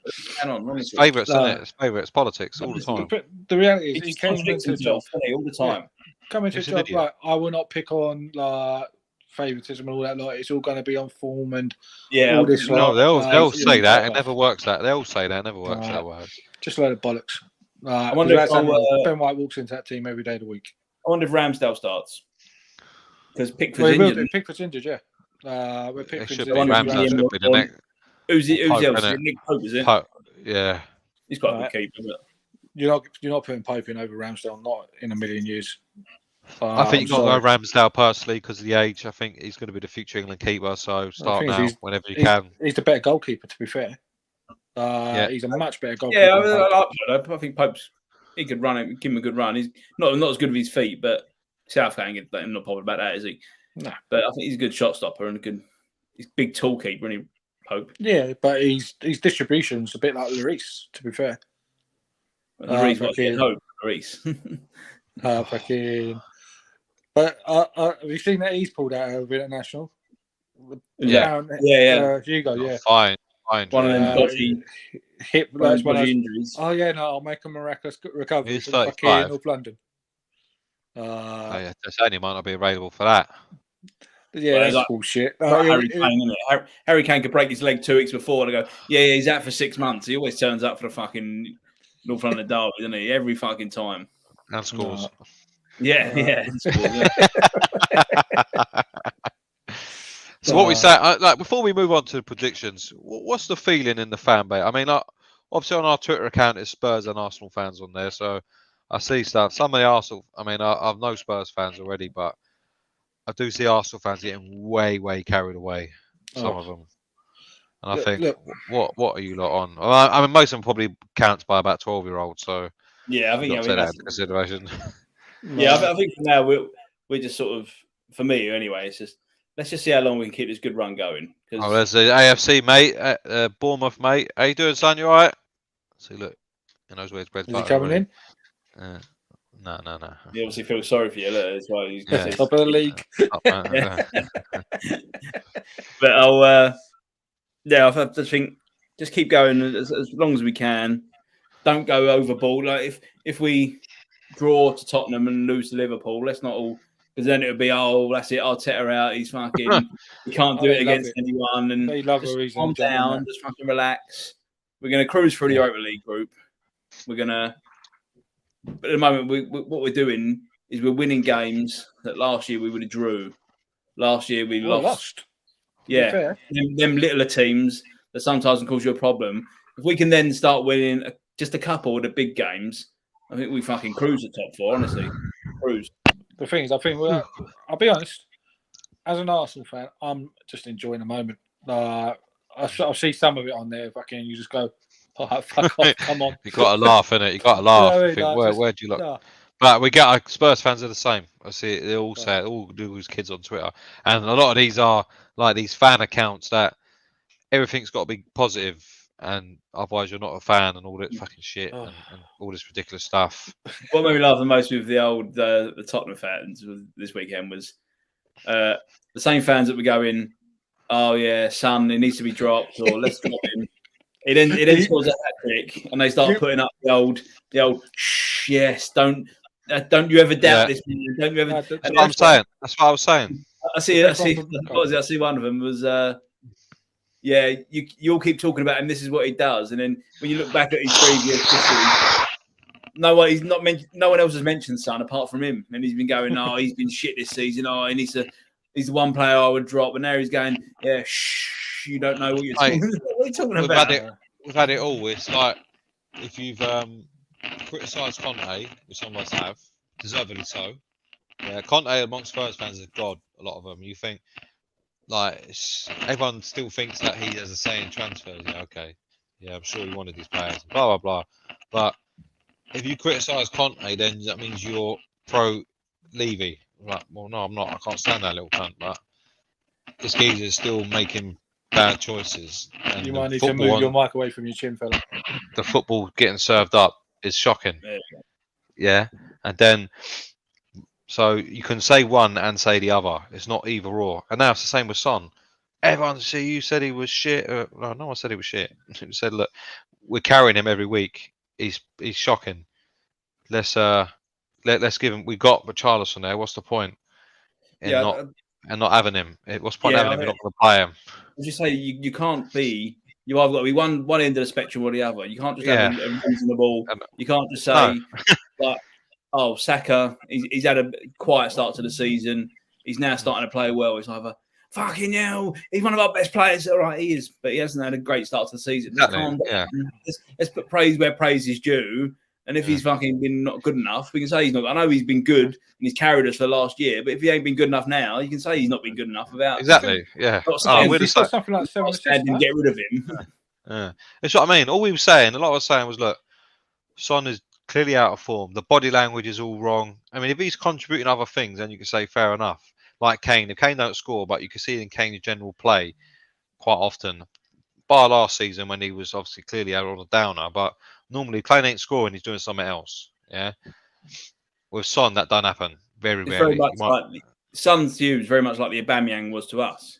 hang on, honestly. Favourites, isn't it? It's favourites, politics all the time. but the reality is, He he just came contradicts into the job. himself doesn't he, all the time. Come into He's the an job, idiot. right? I will not pick on favouritism and all that. Like, it's all going to be on form and Yeah, all this No, lot. they'll Yeah, say that. yeah. It never works. They'll say that. It never works that way. just a load of bollocks. I wonder if Ben White walks into that team every day of the week. I wonder if Ramsdale starts because Well, Pickford's he will injured. do. Pickford's injured, yeah. Where It Pickford's should be wonder if Ramsdale. Ramsdale- Should be the next. Who's Pope, else? innit? Nick Pope, is it? Yeah. He's quite a Right. good keeper. But You're not putting Pope in over Ramsdale, not in a million years. I think you've got so- to go Ramsdale personally because of the age. I think he's going to be the future England keeper. So start thing is now he's- whenever you he's- can. He's the better goalkeeper, to be fair. He's a much better goalkeeper. yeah, than Pope. I think Pope's he could run it, give him a good run. He's not as good with his feet, but Southgate, I'm not bothered about that, is he? No. But I think he's a good shot stopper and he's a big tall keeper, isn't he, Pope? Yeah, but his distribution's a bit like Lloris, to be fair. Lloris, fucking- Hope, Lloris. Fucking. But have you seen that he's pulled out of international? Yeah. Apparently- Yeah. Hugo, yeah. Fine. One of them dodgy, hip. one of That's them one of dodgy those, injuries. oh yeah, no, I'll make a miraculous recovery He's from 35. fucking North London. Oh, yeah, Tony might not be available for that. Yeah, Well, that's like- bullshit. Like Harry Kane, isn't it? Harry Kane could break his leg 2 weeks before and go, yeah, he's out for 6 months. He always turns up for the fucking North London derby, doesn't he? Every fucking time. And scores. Yeah, yeah. So what we say, like before we move on to the predictions, what's the feeling in the fan base? I mean, obviously on our Twitter account, it's Spurs and Arsenal fans on there, so I see stuff. Some of the Arsenal, I mean, I've no Spurs fans already, but I do see Arsenal fans getting way carried away. Some of them, and I think, what are you lot on? Well, I mean, most of them probably counts by about 12-year-olds, so Yeah, I think take that that's into consideration. Yeah, I think for now we're just sort of, for me anyway, it's just let's just see how long we can keep this good run going. Oh, there's the AFC mate, Bournemouth mate. How you doing, son? You all right? See, look, he knows where his bread's Is he buttered coming already. in? No. He obviously feels sorry for you. Look, that's why he's Yeah. Top of the league. But I just think just keep going as long as we can. Don't go overboard. Like if we draw to Tottenham and lose to Liverpool, let's not all, because then it would be, oh, that's it, Arteta out. He's fucking, he can't do Oh, it they love against it. anyone. And They love a just reason calm to jump in down, there. just fucking relax. We're going to cruise through the Europa League group. We're going to, but at the moment, what we're doing is we're winning games that last year we would have drew. Last year we lost. Yeah, Fair. them littler teams that sometimes can cause you a problem. If we can then start winning just a couple of the big games, I think we fucking cruise the top four, honestly. Cruise. The thing is, I think I'll be honest. As an Arsenal fan, I'm just enjoying the moment. I see some of it on there. Fucking, you just go, oh, fuck off, come on. You got to laugh, innit? You got to laugh. Yeah, I You mean, think, like, where do you look? No. But we get our Spurs fans are the same. I see it. They all say it. All these kids on Twitter, and a lot of these are like these fan accounts that everything's got to be positive, and otherwise you're not a fan, and all that fucking shit, and all this ridiculous stuff. What made me laugh the most with the Tottenham fans this weekend was the same fans that were going, oh yeah, Son, it needs to be dropped, or let's drop him. He then scores a hat trick, and they start putting up the old shh, yes, don't you ever doubt this? Don't you ever? That's That's what I'm saying. That's what I was saying. I see. What was it? I see one of them was, yeah, you all keep talking about him. This is what he does, and then when you look back at his previous history, no one else has mentioned Son apart from him, and he's been going, oh, he's been shit this season. Oh, he needs to. He's the one player I would drop, and now he's going, yeah, shh, you don't know what you're talking about. What are you talking about? We've had it all. It's like if you've criticised Conte, which some of us have, deservedly so. Yeah, Conte amongst Spurs fans is a god. A lot of them. You think like everyone still thinks that he has a say in transfers. Yeah, okay. Yeah, I'm sure he wanted these players. Blah blah blah. But if you criticise Conte, then that means you're pro Levy. Right? Well, no, I'm not. I can't stand that little cunt. But this geezer's still making bad choices. And You might need to move your mic away from your chin, fella. the football getting served up is shocking. Yeah, and then so you can say one and say the other. It's not either or. And now it's the same with Son. Everyone see you said he was shit. No one said he was shit. You said, look, we're carrying him every week. He's shocking. Let's give him. We got Richarlison there. What's the point? Not having him. What's the point having him? We're not going to buy him. As you say, you can't be. You either got to be one end of the spectrum or the other. You can't just have a reasonable. You can't just say, like, oh, Saka, he's had a quiet start to the season. He's now starting to play well. It's either fucking hell, he's one of our best players. All right, he is, but he hasn't had a great start to the season. Let's put praise where praise is due. And if he's fucking been not good enough, we can say he's not. I know he's been good and he's carried us for last year, but if he ain't been good enough now, you can say he's not been good enough without exactly. Yeah. He's got something like 7 assists. And get rid of him. Yeah. That's what I mean. All we were saying, a lot of us saying was, look, Son is clearly out of form. The body language is all wrong. I mean, if he's contributing other things, then you can say fair enough. like Kane. If Kane don't score, but you can see it in Kane's general play quite often. Bar last season when he was obviously clearly out on a downer, but normally Kane ain't scoring, he's doing something else. Yeah. With Son, that don't happen very It's very rarely. much like Son's view is very much like the Aubameyang was to us.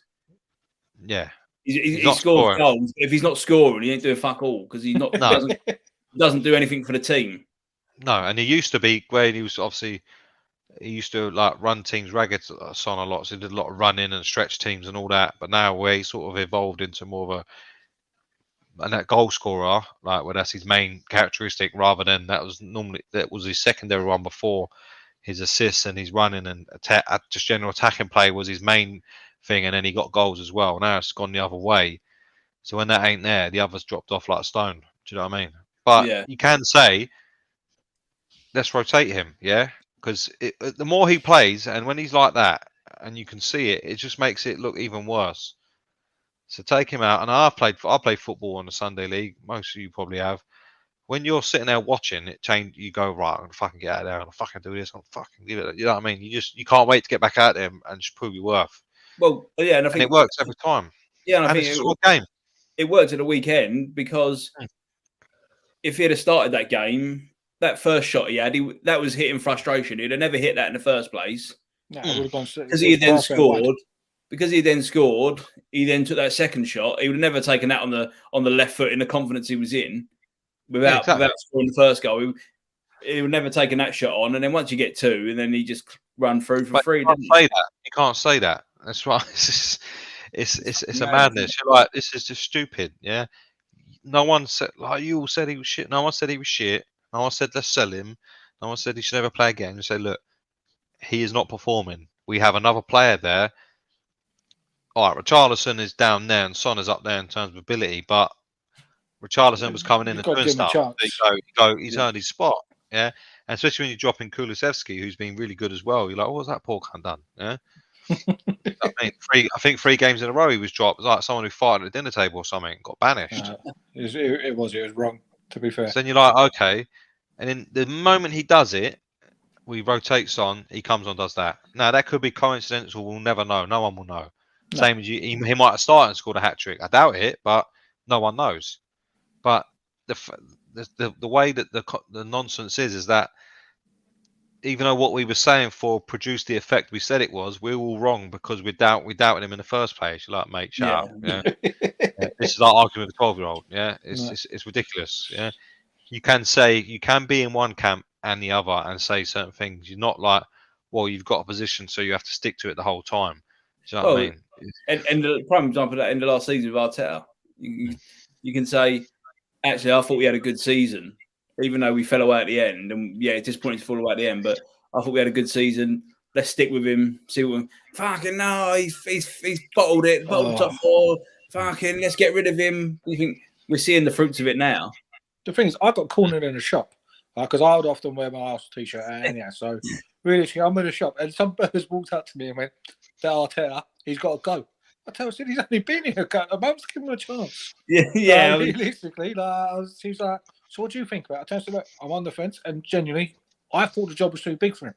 Yeah. He not scores scoring. goals. If he's not scoring, he ain't doing fuck all because he's not. No. doesn't do anything for the team. No, and he used to be when he was obviously he used to like run teams ragged Son a lot, so he did a lot of running and stretch teams and all that. But now where he sort of evolved into more of a that goal scorer, like where that's his main characteristic, rather than that was his secondary one before his assists and his running and just general attacking play was his main thing, and then he got goals as well. Now it's gone the other way. So when that ain't there, the others dropped off like a stone. Do you know what I mean? But you can say, let's rotate him, yeah? Because the more he plays, and when he's like that, and you can see it, it just makes it look even worse. So take him out. And I played football on the Sunday league. Most of you probably have. When you're sitting there watching it change, you go, right, I'm gonna fucking get out of there. I'm gonna fucking do this. I'm gonna fucking give it. You know what I mean? You can't wait to get back out there and just prove your worth. Well, yeah, and I think it works every time. Yeah, and I think it's a good game. It worked at the weekend because if he had started that game, that first shot he had, that was hitting frustration. He'd have never hit that in the first place. No, it would have gone because he then scored. Because he then scored, he then took that second shot. He would have never taken that on the left foot in the confidence he was in, without scoring the first goal. He would never taken that shot on. And then once you get two, and then he just run through for free. You can't say that. That's right. It's a madness. You're like, this is just stupid. Yeah. No one said, like you all said he was shit. No one said he was shit. No one said let's sell him. No one said he should never play again. You say, look, he is not performing. We have another player there. All right, Richarlison is down there and Son is up there in terms of ability, but Richarlison was coming in and doing stuff. He's earned his spot, yeah. And especially when you drop in Kulusevski, who's been really good as well. You're like, what's that poor cunt done? Yeah. I think 3 games in a row he was dropped. It was like someone who fighted at the dinner table or something, got banished. It was wrong, to be fair. So then you're like, okay. And then the moment he does it, we rotate Son, he comes on, does that. Now that could be coincidental. We'll never know. No one will know. No. Same as he might have started and scored a hat trick. I doubt it, but no one knows. But the way that the nonsense is that even though what we were saying for produced the effect we said it was, we're all wrong because we doubted him in the first place. You're like, mate, shut up. Yeah. This is our argument with a 12-year-old. Yeah, it's ridiculous. Yeah, you can be in one camp and the other and say certain things. You're not like, well, you've got a position, so you have to stick to it the whole time. Do you know what I mean? And the prime example of that in the last season with Arteta, you can say, actually, I thought we had a good season, even though we fell away at the end. And yeah, it's disappointing to fall away at the end, but I thought we had a good season. Let's stick with him. See what fucking no, he's bottled it, bottled top 4. Fucking let's get rid of him. You think we're seeing the fruits of it now? The thing is, I got cornered in a shop because I would often wear my Arsenal t-shirt, and so really, I'm in a shop, and some birds walked up to me and went, "That Arteta, he's got to go." I tell you, he's only been here a month. Give him a chance. Yeah. Realistically, he was like, "So what do you think about it?" I tell you, look, I'm on the fence, and genuinely, I thought the job was too big for him.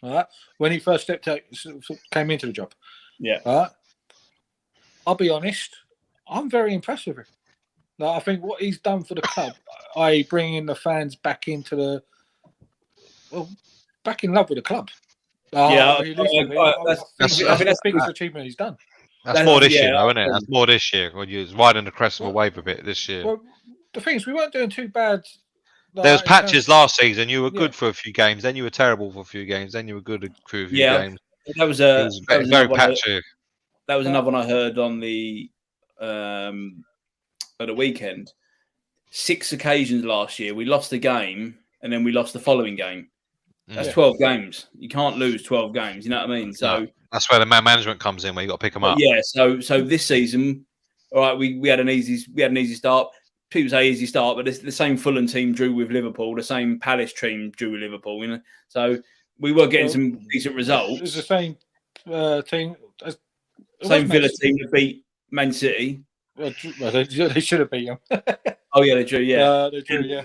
All right, when he first came into the job. Yeah. All right. I'll be honest, I'm very impressed with him. Like, I think what he's done for the club, i.e., bringing the fans back into back in love with the club. I think that's the biggest achievement he's done. That's more this year, though, isn't it? That's more this year. When you was riding the crest of a wave a bit this year. Well, the thing is, we weren't doing too bad. There was patches last season. You were good for a few games, then you were terrible for a few games, then you were good for a few games. That was very patchy. That was another one I heard on the at the weekend. 6 occasions last year we lost a game and then we lost the following game. That's 12 games. You can't lose 12 games. You know what I mean? So that's where the man management comes in, where you got to pick them up. Yeah. So this season, all right, we had an easy start. People say easy start, but the same Fulham team drew with Liverpool. The same Palace team drew with Liverpool. You know, so we were getting some decent results. It's the same thing. Same Villa team that beat Man City. Well, they should have beat them. Oh yeah, they drew. Yeah, they drew. Yeah.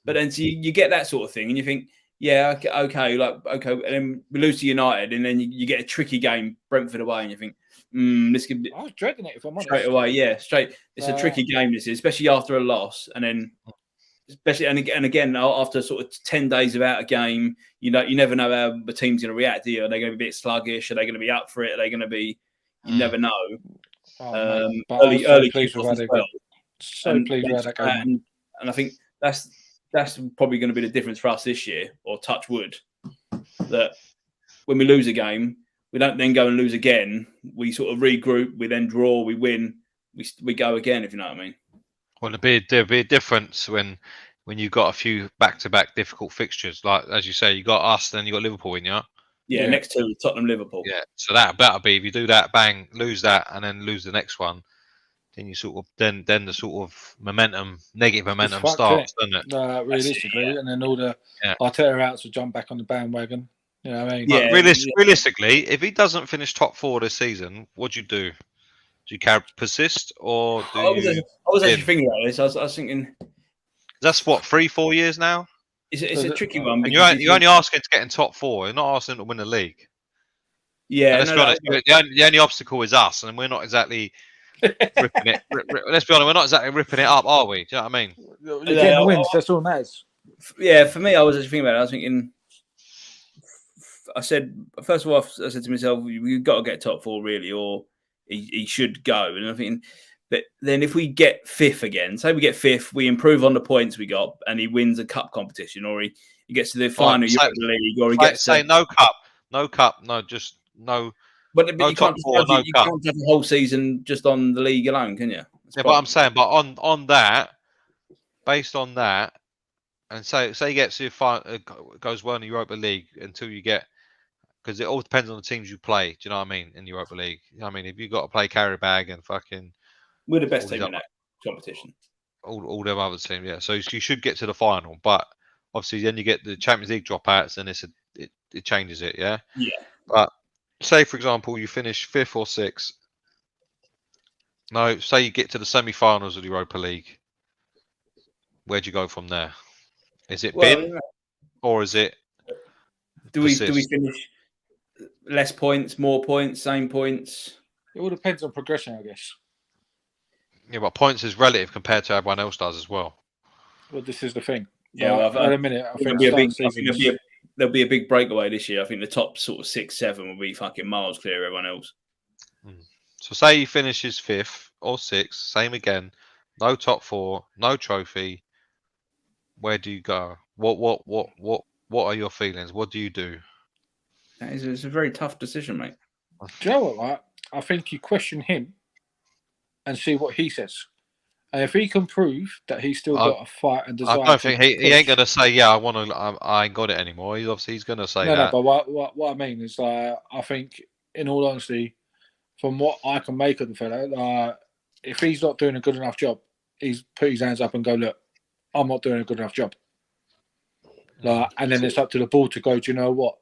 But then you get that sort of thing, and you think yeah, okay, and then we lose to United, and then you get a tricky game, Brentford away, and you think, this could be I was dreading it if I'm honest. straight away. Yeah, straight. It's a tricky game, this is, especially after a loss, and then especially and again after sort of 10 days without a game, you never know how the team's going to react. Are they going to be a bit sluggish? Are they going to be up for it? Are they going to be? You never know. Mate, but Early pleased with how they went. So pleased with how that game. And I think that's probably going to be the difference for us this year, or touch wood, that when we lose a game, we don't then go and lose again. We sort of regroup, we then draw, we win, we go again, if you know what I mean. Well, there'll be a difference when you've got a few back-to-back difficult fixtures. Like, as you say, you got us, then you got Liverpool in you. Yeah, next two, Tottenham, Liverpool. Yeah, so that'll be, if you do that, bang, lose that, and then lose the next one, then you sort of then the sort of negative momentum starts, doesn't it? Realistically, and then all the Arteta outs will jump back on the bandwagon. You know what I mean? Yeah, realistically, if he doesn't finish top 4 this season, what do you do? Do you persist, or do I was actually thinking about this. I was thinking, that's what, 3-4 years now. It's a tricky one. And you're only asking to get in top 4. You're not asking to win the league. Yeah, let's be honest. The only obstacle is us, and we're not exactly ripping it. Let's be honest, we're not exactly ripping it up, are we? Do you know what I mean? You're getting wins. That's all that matters. Yeah, for me, I was actually thinking about it. I was thinking. I said, first of all, I said to myself, we've got to get top 4 really, or he should go. And I'm thinking, but then if we get 5th again, say we get 5th, we improve on the points we got, and he wins a cup competition, or he gets to the final Europa League, or he gets say no cup, just no. But you can't have the whole season just on the league alone, can you? Yeah, but I'm saying, but on that, based on that, and say he gets to goes well in the Europa League until you get. Because it all depends on the teams you play. Do you know what I mean? In the Europa League, you know what I mean, if you got to play Qarabag and fucking, we're the best team in that competition. All them other teams, yeah. So you should get to the final, but obviously then you get the Champions League dropouts, and it changes it, yeah. Yeah. But say for example you finish 5th or 6th. No, say you get to the semi-finals of the Europa League. Where do you go from there? Is it bin, or is it? Do we finish? Less points, more points, same points. It all depends on progression, I guess. Yeah, but points is relative compared to everyone else does as well. Well, this is the thing. Yeah, at a minute, I think there'll be a big breakaway this year. I think the top sort of 6, 7 will be fucking miles clear of everyone else. So say he finishes 5th or 6th, same again, no top 4, no trophy. Where do you go? What are your feelings? What do you do? It's a very tough decision, mate. Do you know what, right? I think you question him and see what he says. And if he can prove that he's still got a fight and desire, I don't think he ain't gonna say, yeah, I ain't got it anymore. He's gonna say that. No, but what I mean is, I think, in all honesty, from what I can make of the fella, if he's not doing a good enough job, he's put his hands up and go, look, I'm not doing a good enough job. And then it's up to the board to go, do you know what?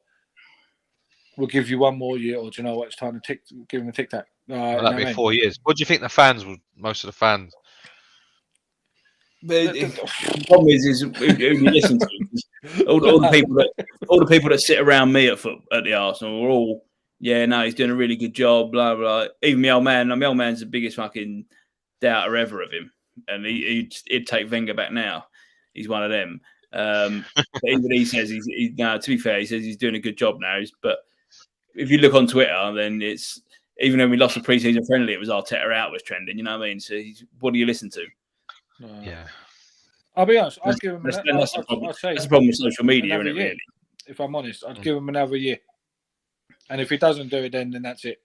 We'll give you one more year, or do you know what? It's time to give him a tic tac. That'd be 4 years. What do you think the fans would? Most of the fans. But the problem is who you listen to. All the people that sit around me at the Arsenal are all, yeah, no, he's doing a really good job. Blah blah. Even my old man. My old man's the biggest fucking doubter ever of him, and he'd take Wenger back now. He's one of them. But even he says to be fair, he says he's doing a good job now. But if you look on Twitter, then it's, even when we lost the pre-season friendly, it was Arteta out was trending. You know what I mean? So what do you listen to? Yeah, I'll be honest. I'd give him. That's the problem with social media, isn't it? Really, if I'm honest, I'd give him another year. And if he doesn't do it, then that's it.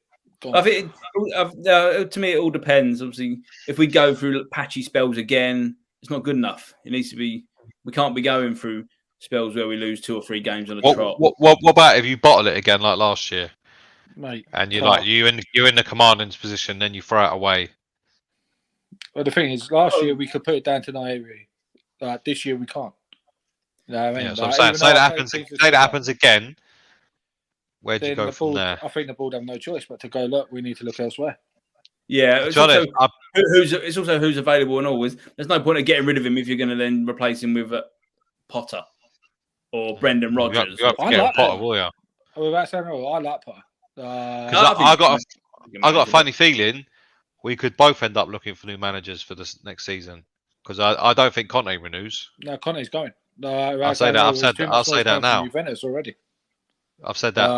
I think to me it all depends. Obviously, if we go through patchy spells again, it's not good enough. It needs to be. We can't be going through spells where we lose 2 or 3 games on a trot. What about if you bottle it again like last year, mate? And you're in the commanding position, then you throw it away. Well, the thing is, last year we could put it down to Nairi. This year we can't. You know what I mean? Yeah, so I'm saying, say that happens again. Where do you go from there? I think the board have no choice but to go, look, we need to look elsewhere. Yeah, it's also who's available and all. There's no point of getting rid of him if you're going to then replace him with Potter. or Brendan You Rodgers. have to I get like Potter, that. will you? I was about to say no. I like Potter. Because I think I got he's a good I got a manager, funny feeling we could both end up looking for new managers for this next season. Because I don't think Conte renews. no, Conte's going. I'll say that. I'll say that now. Juventus already. I've said that.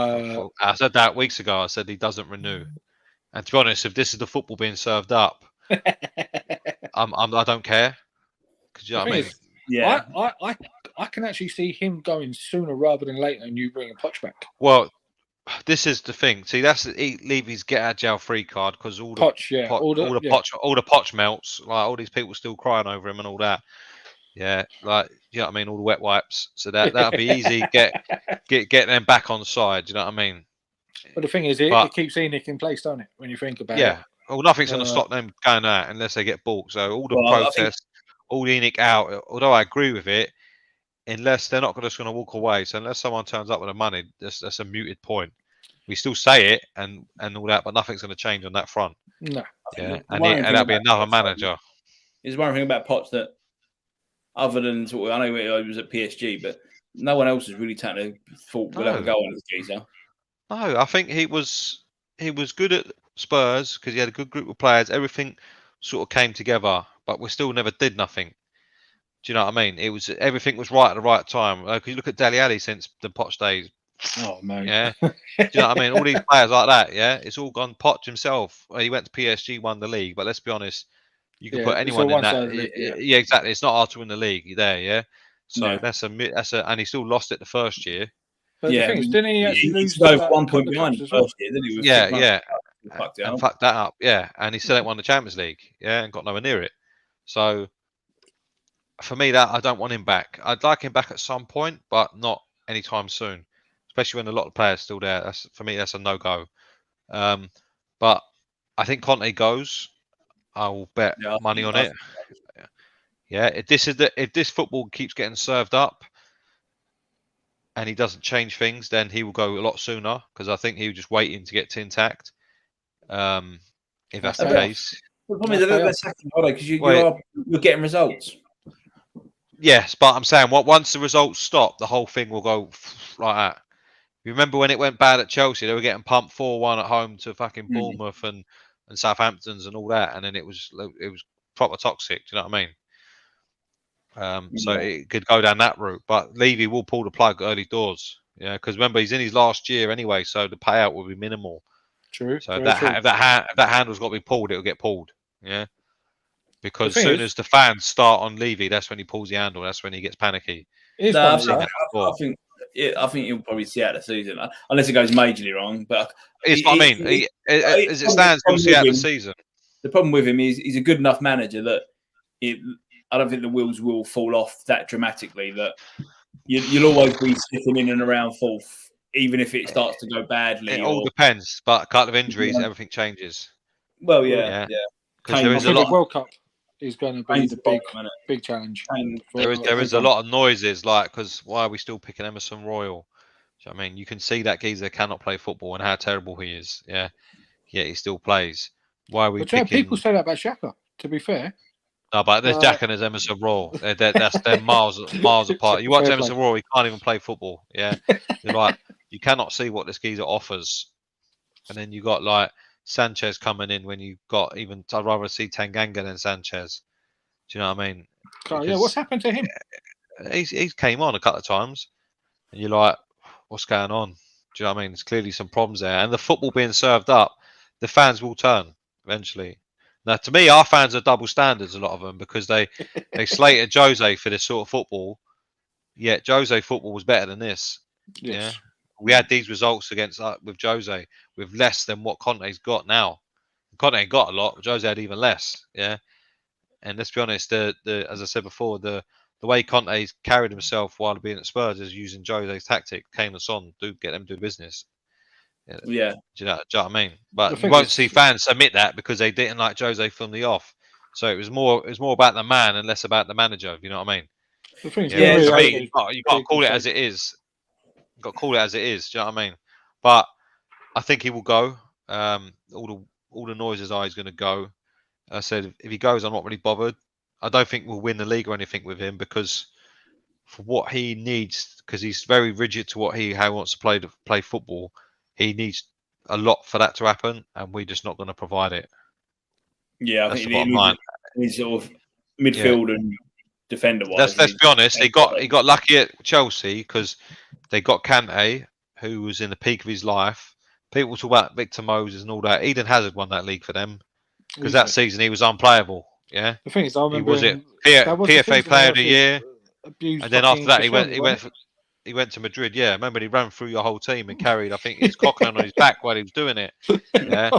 I said that weeks ago. I said he doesn't renew. And to be honest, if this is the football being served up, I don't care. Because you know The what I thing mean. is, yeah. I can actually see him going sooner rather than later, and you bringing Poch back. Well, this is the thing. See, that's Levy's get out of jail free card because all the Poch, yeah, all the Poch melts. Like all these people still crying over him and all that. Yeah, like you know what I mean. All the wet wipes. So that'll be easy. Get them back on side. You know what I mean. But the thing is, But- it keeps Enoch in place, don't it? When you think about it. Yeah. Well, nothing's going to Uh, stop them going out unless they get bought. So all the Well, I think- protests, all the Enoch out. Although I agree with it, unless they're not just going to walk away. So unless someone turns up with the money, that's a muted point. We still say it and all that, but nothing's going to change on that front. No. Yeah, The and worrying thing that'll be about another Poch, manager. Is one thing about Potts that, other than sort of, I know he was at PSG, but no one else has really taken a thought we'll have a No. go on this geezer. No, I think he was good at Spurs because he had a good group of players. Everything sort of came together, but we still never did nothing. Do you know what I mean? It was everything was right at the right time. Because you look at Dele Alli since the Poch days. Oh man. Yeah, do you know what I mean? All these players like that. Yeah, it's all gone. Poch himself. He went to PSG, won the league. But let's be honest, you can Yeah, put it's anyone all in that. one-sided league, yeah. Yeah, exactly. It's not hard to win the league. You're there. Yeah. So Yeah. that's a, and he still lost it the first year. But Yeah, the thing is, didn't he actually lose go to, for like, 1 a couple point of behind cups the as well? first year, didn't he? With Yeah, 6 months. yeah. Fucked it And up. fucked that up, yeah. And he still ain't won the Champions League, yeah, and got nowhere near it. So for me, that I don't want him back. I'd like him back at some point, but not anytime soon. Especially when a lot of players still there. That's for me. That's a no go. But I think Conte goes. I will bet Yeah, I money think- on I it. Yeah, if this football keeps getting served up, and he doesn't change things, then he will go a lot sooner because I think he was just waiting to get to intact. If that's the Fair enough. case. The problem is they're sacking because Wait. you're getting results. Yes, but I'm saying once the results stop, the whole thing will go like that. You remember when it went bad at Chelsea? They were getting pumped 4-1 at home to fucking Bournemouth and Southampton's and all that, and then it was proper toxic. Do you know what I mean? So Yeah. it could go down that route, but Levy will pull the plug early doors. Yeah, because remember he's in his last year anyway, so the payout will be minimal. True. So very true. if that handle's got to be pulled, it'll get pulled. Yeah, because The as thing soon is- as the fans start on Levy, that's when he pulls the handle. That's when he gets panicky. Here's No, one I as well. think I think he'll probably see out the season unless it goes majorly wrong. But It's what I mean. As it stands, he'll see out the season. the problem with him is he's a good enough manager that I don't think the wheels will fall off that dramatically. That you'll always be slipping in and around fourth, even if it starts to go badly. It all depends, but a couple of injuries, everything changes. Well, Yeah. yeah. Because Kane- there I is a think the lot. World Cup is going to be Kane's the the big, bottom, innit? big challenge. Kane- for There is a everyone. lot of noises, like because why are we still picking Emerson Royal? Do you know what I mean, you can see that geezer cannot play football and how terrible he is. Yeah, yet he still plays. Why are we But yeah, picking? people say that about Xhaka. To be fair, No, but there's Jack and there's Emerson Royal. They're miles apart. You watch Fair Emerson Royal, he can't even play football. Yeah, you're like you cannot see what this geezer offers. And then you got like Sanchez coming in when you got even. I'd rather see Tanganga than Sanchez. Do you know what I mean? yeah. Because- What's happened to him? He came on a couple of times, and you're like, what's going on? Do you know what I mean? There's clearly some problems there, and the football being served up, the fans will turn eventually. Now, to me, our fans are double standards. A lot of them because they slated Jose for this sort of football, yet Jose football was better than this. Yes. Yeah, we had these results against with Jose with less than what Conte's got now. Conte ain't got a lot, but Jose had even less. Yeah, and let's be honest, the as I said before, the way Conte's carried himself while being at Spurs is using Jose's tactic. Kane and Son get them to do business. Yeah. Do you know what I mean? But The you thing won't is- see fans admit that because they didn't like Jose from the off. So it was more about the man and less about the manager. You know what I mean? The thing is, Yeah, Yeah, to I me, think you got to call it as it is. You got to call it as it is. Do you know what I mean? But I think he will go. All the noises are he's going to go. I said if he goes, I'm not really bothered. I don't think we'll win the league or anything with him because for what he needs, because he's very rigid to how he wants to play football. He needs a lot for that to happen, and we're just not going to provide it. Yeah, I That's think the bottom line. he's sort of midfield and defender wise. Let's be honest. He got lucky at Chelsea because they got Kante, who was in the peak of his life. People talk about Victor Moses and all that. Eden Hazard won that league for them because that season he was unplayable. Yeah, The thing is, I he remember was it that was the PFA season Player where of the he year, abused and then after fucking that Cristiano, he went to Madrid. Yeah, remember he ran through your whole team and carried, I think, his Coquelin on his back while he was doing it. Yeah,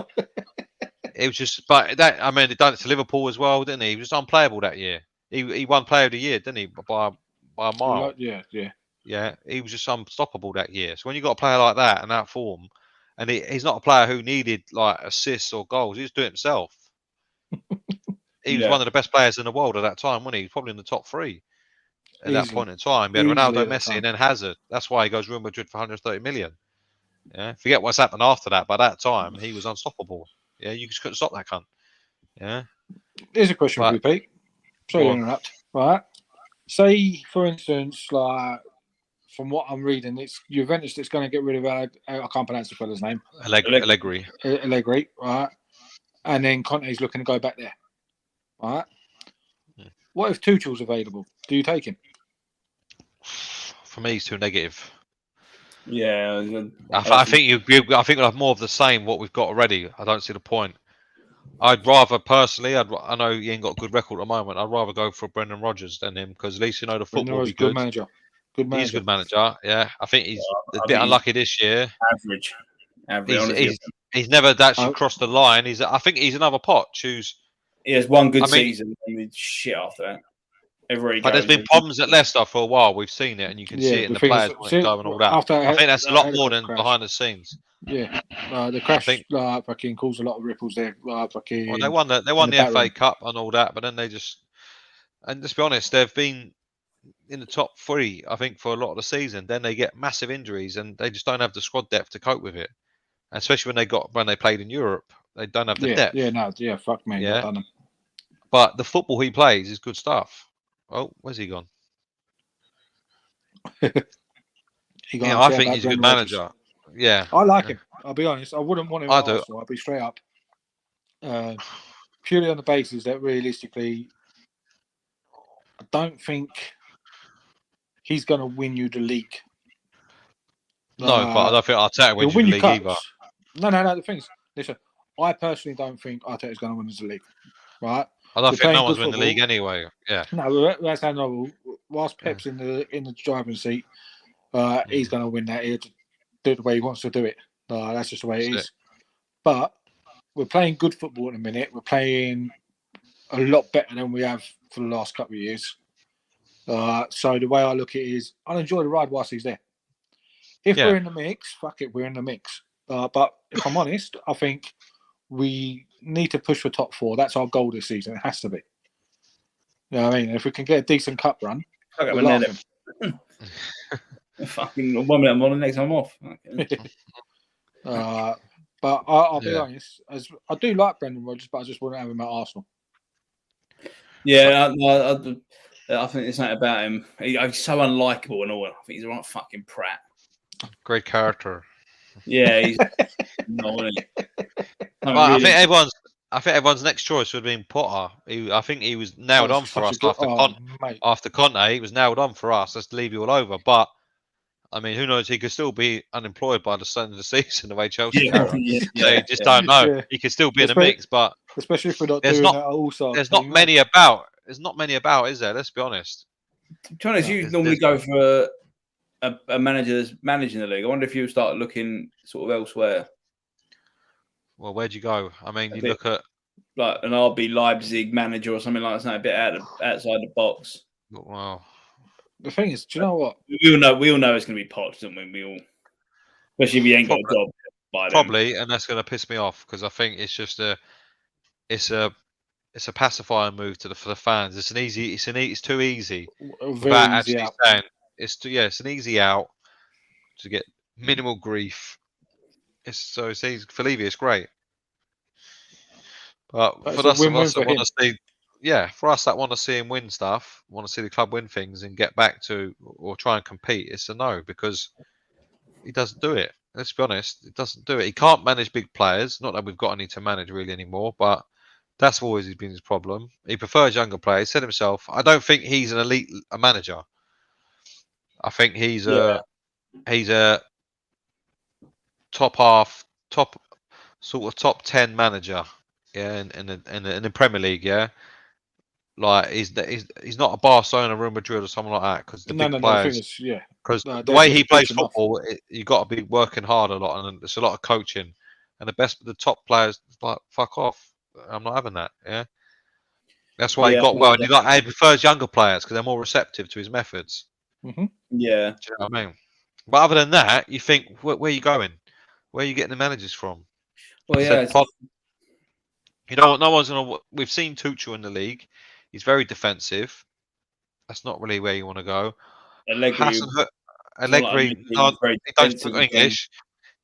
it was just, but that, I mean, he done it to Liverpool as well, didn't he? He was unplayable that year. He won Player of the Year, didn't he? By a mile. Yeah. Yeah, he was just unstoppable that year. So when you got a player like that and that form, and he's not a player who needed like assists or goals, he was doing it himself. He was one of the best players in the world at that time, wasn't he? He was probably in the top 3 at that point in time. He had Ronaldo, Messi, and then Hazard. That's why he goes Real Madrid for 130 million. Yeah, forget what's happened after that. By that time, he was unstoppable. Yeah, you just couldn't stop that cunt. Yeah. Here's a question for you, Pete. Sorry to interrupt. Right. Say, for instance, like from what I'm reading, it's Juventus that's going to get rid of I can't pronounce the fella's name. Allegri. Allegri, right? And then Conte's looking to go back there. Right. What if Tuchel's available? Do you take him? For me, he's too negative. Yeah, I think we'll have more of the same what we've got already. I don't see the point. I'd rather personally. I know he ain't got a good record at the moment. I'd rather go for Brendan Rodgers than him because at least you know the football will be good. Good manager. He's a good manager. Yeah, I think he's a bit unlucky this year. Average. He's never actually crossed the line. I think he's another Poch who's. He has one good season and he's shit after that. But there's been problems at Leicester for a while. We've seen it, and you can see it in the players and all that. I think that's a lot more than behind the scenes. Yeah, the crash fucking caused a lot of ripples there. Well, they won the FA Cup and all that, but then they just. And let's be honest, they've been in the top 3, I think, for a lot of the season. Then they get massive injuries, and they just don't have the squad depth to cope with it. And especially when they played in Europe, they don't have the depth. Fuck me. Yeah. But the football he plays is good stuff. Oh, where's he gone? I think he's a good manager. Yeah, I like him. I'll be honest. I wouldn't want him. I do. I'll be straight up. Purely on the basis that realistically, I don't think he's going to win you the league. No, but I don't think Arteta wins you the league either. No. The thing is, listen, I personally don't think Arteta's going to win us the league. Right? I don't think no one's winning the league anyway. Yeah. No, that's how novel. Whilst Pep's in the driving seat, he's going to win that. He'll do it the way he wants to do it. That's just the way it is. But we're playing good football at the minute. We're playing a lot better than we have for the last couple of years. So the way I look at it is, I'll enjoy the ride whilst he's there. If we're in the mix, fuck it, we're in the mix. But if I'm honest, I think we need to push for top 4. That's our goal this season. It has to be. You know what I mean? If we can get a decent cup run, fucking 1 minute I'm on, the next I'm off. But I'll be honest, as I do like Brendan Rodgers, but I just wouldn't have him at Arsenal. Yeah, I think it's not about him. He's so unlikable and all. I think he's a right fucking prat. Great character. Yeah, he's not really. I think everyone's next choice would have been Potter. I think he was nailed on for us after Conte. He was nailed on for us. Let's leave you all over. But I mean, who knows? He could still be unemployed by the end of the season, the way Chelsea are. So you just don't know. Yeah. He could still be in the mix, but especially if we're not doing that also. There's not many about. There's not many about, is there? Let's be honest. To be honest, you normally go for a manager that's managing the league. I wonder if you start looking sort of elsewhere. Well, where'd you go? I mean, you look at like an RB Leipzig manager or something like that, a bit outside the box. Wow. The thing is, do you know what? We all know it's going to be Poch, don't we? We all, especially if he ain't got a job by then. Probably, and that's going to piss me off because I think it's just it's a pacifying move for the fans. It's too easy. Without actually saying it's an easy out to get minimal grief. It's easy for Levy. It's great, but for us that want to see, for us that want to see him win stuff, want to see the club win things and get back to or try and compete, it's a no because he doesn't do it. Let's be honest, he doesn't do it. He can't manage big players. Not that we've got any to manage really anymore, but that's always been his problem. He prefers younger players. He said himself, I don't think he's an elite manager. I think he's a top 10 manager, in the Premier League, yeah. Like he's not a Barcelona, Real Madrid, or someone like that because the big players. Because the way he plays football, you got to be working hard a lot, and it's a lot of coaching. And the top players, like fuck off. I'm not having that. Yeah, that's why he got well. And he prefers younger players because they're more receptive to his methods. Mm-hmm. Yeah, do you know what I mean? But other than that, you think where are you going? Where are you getting the managers from? Well, yeah. No one's gonna. We've seen Tuchel in the league. He's very defensive. That's not really where you want to go. Allegri, he don't speak English.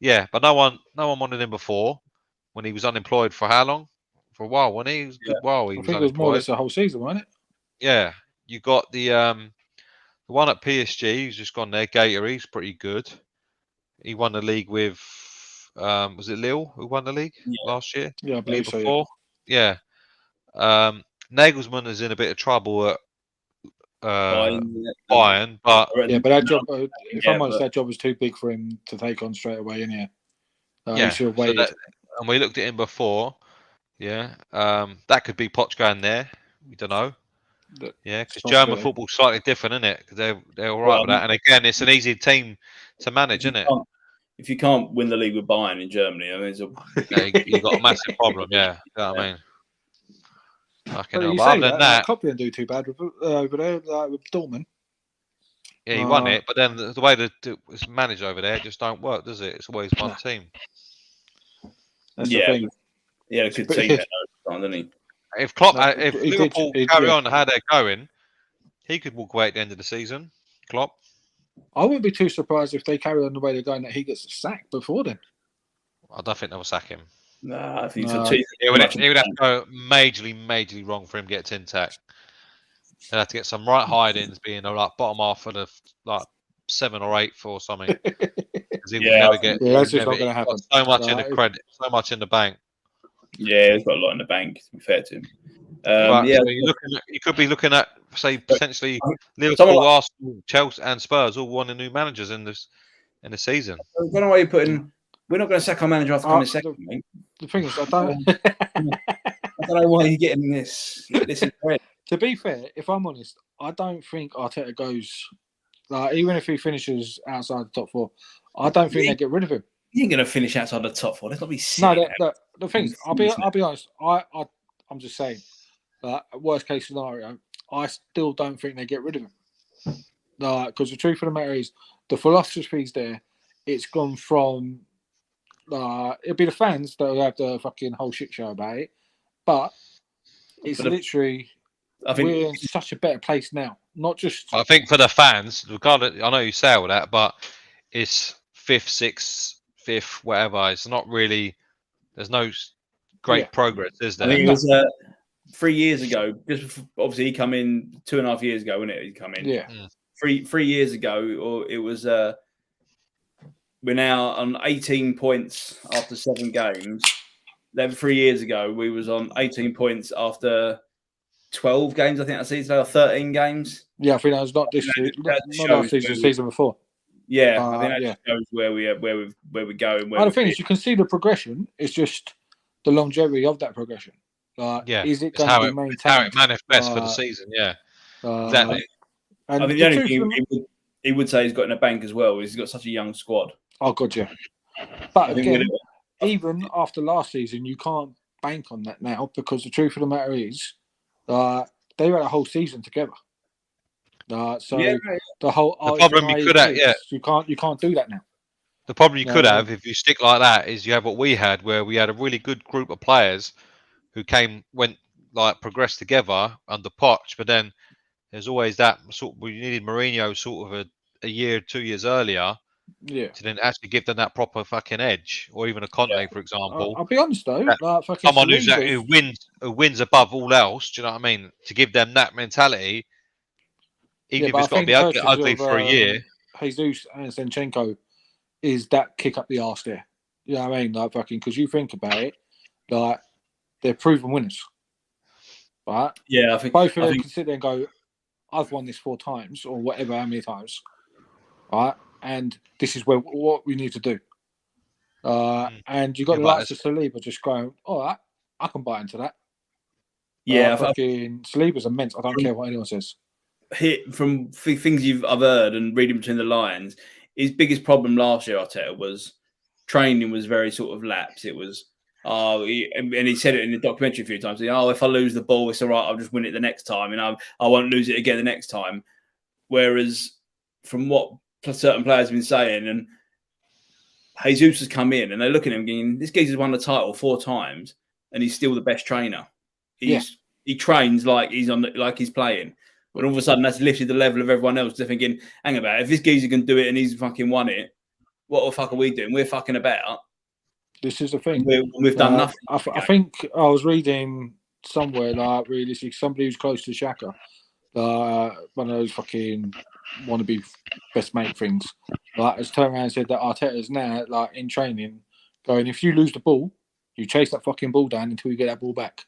Yeah, but no one wanted him before when he was unemployed for how long? For a while, when he was a good while. I think it was more or less the whole season, wasn't it? Yeah, you got the one at PSG who's just gone there. Gator, he's pretty good. He won the league with was it Lille who won the league last year? Yeah, I believe so. Yeah. Nagelsmann is in a bit of trouble at Bayern, but that job, if I'm honest, that job was too big for him to take on straight away. In here, he should have waited. And we looked at him before. Yeah, that could be Poch going there. We don't know. Yeah, because German football's slightly different, isn't it? Because they're all right with that. And again, it's an easy team to manage, isn't it? If you can't win the league with Bayern in Germany, I mean, you've got a massive problem. Yeah, you know what I mean. But other than that, Klopp didn't do too bad over there with Dortmund. Yeah, he won it, but then the way that it's managed over there just don't work, does it? It's always one team. That's the thing. Yeah, a good team, didn't he? If Liverpool carry on how they're going, he could walk away at the end of the season. Klopp. I wouldn't be too surprised if they carry on the way they're going that he gets sacked before then. I don't think they'll sack him. Nah, I think so. It would have to go majorly wrong for him to get tin tack. They'd have to get some right hidings, being like bottom half of the 7th or 8th or something. Because he would never get. Yeah, that's just not going to happen. So much in the credit, so much in the bank. Yeah, he's got a lot in the bank. To be fair to him. So you could be looking at, say, potentially Liverpool, Arsenal, Chelsea, and Spurs all wanting new managers in the season. I don't know why you're putting. We're not going to sack our manager after coming second, mate. The thing is, I don't know why you're getting this. This is great. To be fair, if I'm honest, I don't think Arteta goes. Even if he finishes outside the top 4, I don't think they get rid of him. He ain't going to finish outside the top 4. Let's not be silly. No, the thing is, I'll be honest. I'm just saying. Worst case scenario, I still don't think they get rid of him. Because the truth of the matter is, the philosophy's there. It's gone from. It'll be the fans that will have the fucking whole shit show about it, but it's literally. I think we're in such a better place now. Not just. I think for the fans, regardless, I know you say all that, but it's 5th, 6th, 5th, whatever. It's not really. There's no great progress, is there? I think it was 3 years ago. Just obviously, he come in 2.5 years ago, wasn't it? He come in. Yeah. 3 years ago, or it was. We're now on 18 points after 7 games. Then 3 years ago, we was on 18 points after 12 games. I think that season, or 13 games. Yeah, I think that was not this season. Not last season, the season before. Yeah, I think that shows where we're going. The thing is, you can see the progression. It's just the longevity of that progression. Is it going to be maintained? How it manifests for the season? Yeah, exactly. I think the only thing he would say he's got in the bank as well is he's got such a young squad. Oh god, yeah. But again, even after last season, you can't bank on that now because the truth of the matter is, they had a whole season together. The problem you could have, you can't do that now. The problem you could have if you stick like that is you have what we had, where we had a really good group of players who progressed together under Poch, but then there's always that sort. We needed Mourinho sort of a year, 2 years earlier. Yeah. to then actually give them that proper fucking edge, or even a Conte, for example. I'll be honest though, that like fucking Someone Saliba's- who wins above all else. Do you know what I mean? To give them that mentality, even if but it's got to be ugly for a year. Jesus and Zinchenko is that kick up the arse there. You know what I mean? Like fucking, because you think about it, like they're proven winners, right? Yeah, I think Both of them can sit there and go, "I've won this 4 times or whatever, how many times, right? And this is what we need to do." And you got the likes of Saliba just going, "All right, I can buy into that." Yeah, fucking Saliba's immense. I don't care what anyone says. From things I've heard and reading between the lines, his biggest problem last year, Arteta, was training was very sort of lax. It was, and he said it in the documentary a few times. If I lose the ball, it's all right. I'll just win it the next time, and I won't lose it again the next time. Whereas, from what certain players have been saying, and Jesus has come in, and they look at him going, "This geezer's won the title 4 times, and he's still the best trainer. He trains like he's playing." But all of a sudden, that's lifted the level of everyone else. They're thinking, hang about, if this geezer can do it and he's fucking won it, what the fuck are we doing? We're fucking about. This is the thing. We've done nothing. I think I was reading somewhere, like, realistically, somebody who's close to Xhaka, one of those fucking wannabe best mate things, like, has turned around and said that Arteta's now, like, in training, going, if you lose the ball, you chase that fucking ball down until you get that ball back.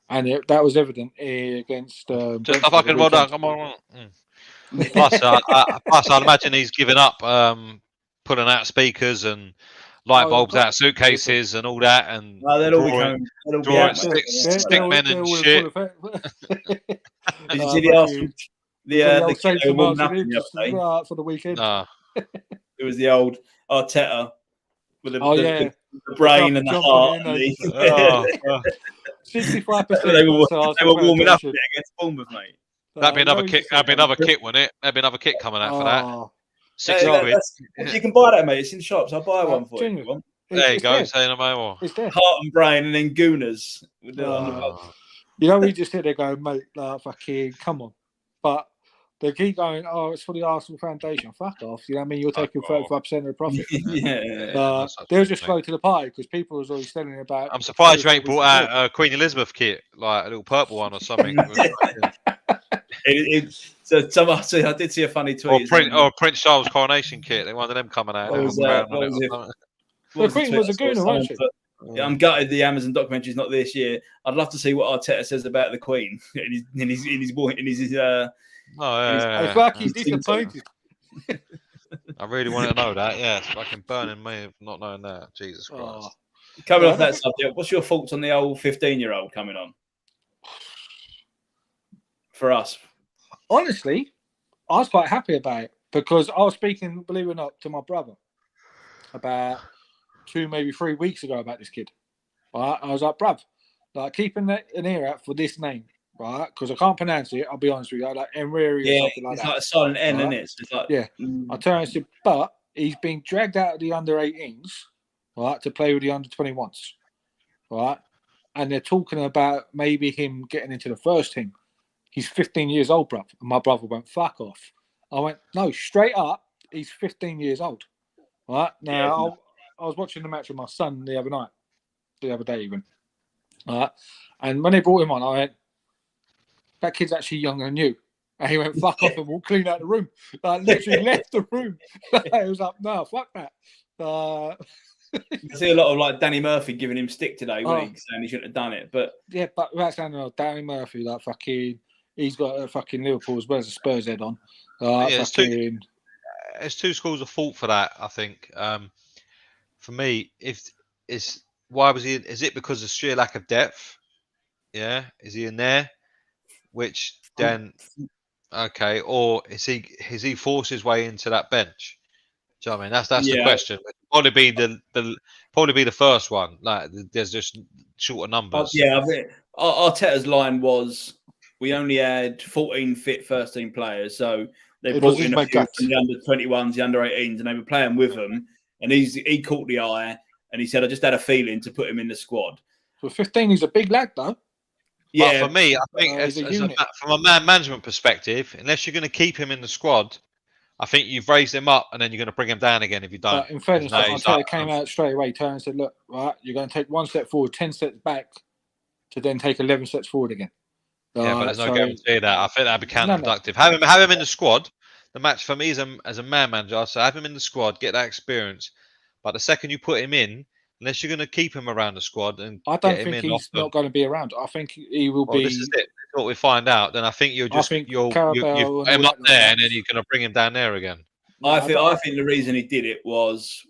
And that was evident against. Just a fucking well done. Come on. Plus, I'd imagine he's given up putting out speakers and light bulbs out suitcases and all that, and drawing stick men and shit. Did you see the Arsenal? The warming up the for the weekend. It was the old Arteta with the brain and the heart. 65%. They were warming up against Bournemouth, mate. That'd be another kick. That'd be another kit, wouldn't it? That'd be another kit coming out for that. £60. You can buy that, mate. It's in shops. I'll buy one for you. There you go. Say no more. Heart and brain, and then Gooners. You know, we just sit there going, mate, fucking come on. But they keep going, it's for the Arsenal Foundation. Fuck off. You know what I mean? You're taking 35% of the profit. They'll just flow to the party because people was always telling about. I'm surprised you ain't brought out a Queen Elizabeth kit, like a little purple one or something. I did see a funny tweet. Or Prince Charles coronation kit. They wanted them coming out. The Queen was a gooner, wasn't she? I'm gutted the Amazon documentary's not this year. I'd love to see what Arteta says about the Queen in his it's like he's disappointed. I really want to know that. Yeah, it's fucking burning me of not knowing that. Jesus Christ. Coming off that subject, what's your thoughts on the old 15-year-old coming on? For us. Honestly, I was quite happy about it because I was speaking, believe it or not, to my brother about 2, maybe 3 weeks ago about this kid. Right? I was like, bruv, like keeping an ear out for this name. Right, because I can't pronounce it. I'll be honest with you, like Enriri or something like that. It's like a silent N, isn't it? So it's like, I turned and said, but he's been dragged out of the under-18s, right, to play with the under-21s, right, and they're talking about maybe him getting into the first team. He's 15 years old, bruv. And my brother went, fuck off. I went, no, straight up, he's 15 years old, right. Now I was watching the match with my son the other day even, right, and when they brought him on, I went, that kid's actually younger than you. And he went, fuck off and walked clean out the room. Like, literally left the room. He was like, no, fuck that. I see a lot of like Danny Murphy giving him stick today, saying he shouldn't have done it. But yeah, but without saying Danny Murphy, like fucking, he's got a fucking Liverpool as well as a Spurs head on. There's two schools of thought for that, I think. For me, why was he in? Is it because of sheer lack of depth? Yeah, is he in there? Which then, okay, or has he forced his way into that bench? Do you know what I mean? That's the question. Probably be the first one. Like there's just shorter numbers. I think Arteta's line was, we only had 14 fit first team players, so they brought in a few from the under 21s, the under 18s, and they were playing with them. And he caught the eye, and he said, I just had a feeling to put him in the squad. For 15, he's a big lad, though. Yeah, but for me, I think from a man management perspective, unless you're going to keep him in the squad, I think you've raised him up, and then you're going to bring him down again if you don't. But in fairness, No, he's Arteta up. came out straight away, turned and said, "Look, right, you're going to take 1 step forward, 10 steps back, to then take 11 steps forward again." Yeah, but there's no So- guarantee of that. I think that'd be No, no. counterproductive. Have him in the squad. The match for me as a man manager, so have him in the squad, get that experience. But the second you put him in, unless you're going to keep him around the squad and I don't get him think in he's often, not going to be around. I think he will well, be. this is it. That's what we find out. Then I think you'll just think you'll Carabao you and put him all up that there, lot. and then you're going to bring him down there again. I think the reason he did it was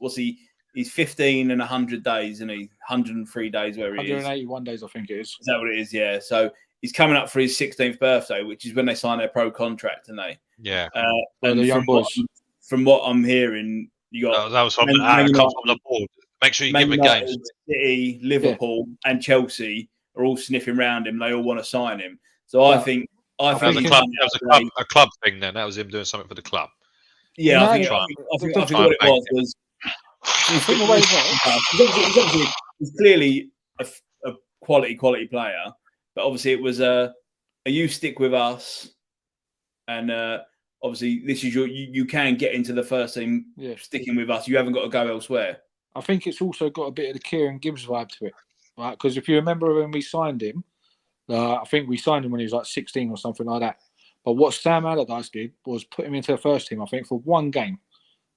he's 15 and 100 days, and he 103 days where he is. 181 days, I think it is. Is that what it is? Yeah. So he's coming up for his 16th birthday, which is when they sign their pro contract, and they. Yeah, Well, the young boys. From what I'm hearing, you got that was from Man that comes from United. the board. Make sure you Man give him United, games. City, Liverpool, and Chelsea are all sniffing round him. They all want to sign him. So I think That was, a club thing. Then that was him doing something for the club. Yeah, No, I think what it was. I think the way it was. He's clearly a quality player, but obviously it was you stick with us, and obviously this is you can get into the first team sticking with us. You haven't got to go elsewhere. I think it's also got a bit of the Kieran Gibbs vibe to it, right? Because if you remember when we signed him, I think we signed him when he was like 16 or something like that. But what Sam Allardyce did was put him into the first team, I think, for one game,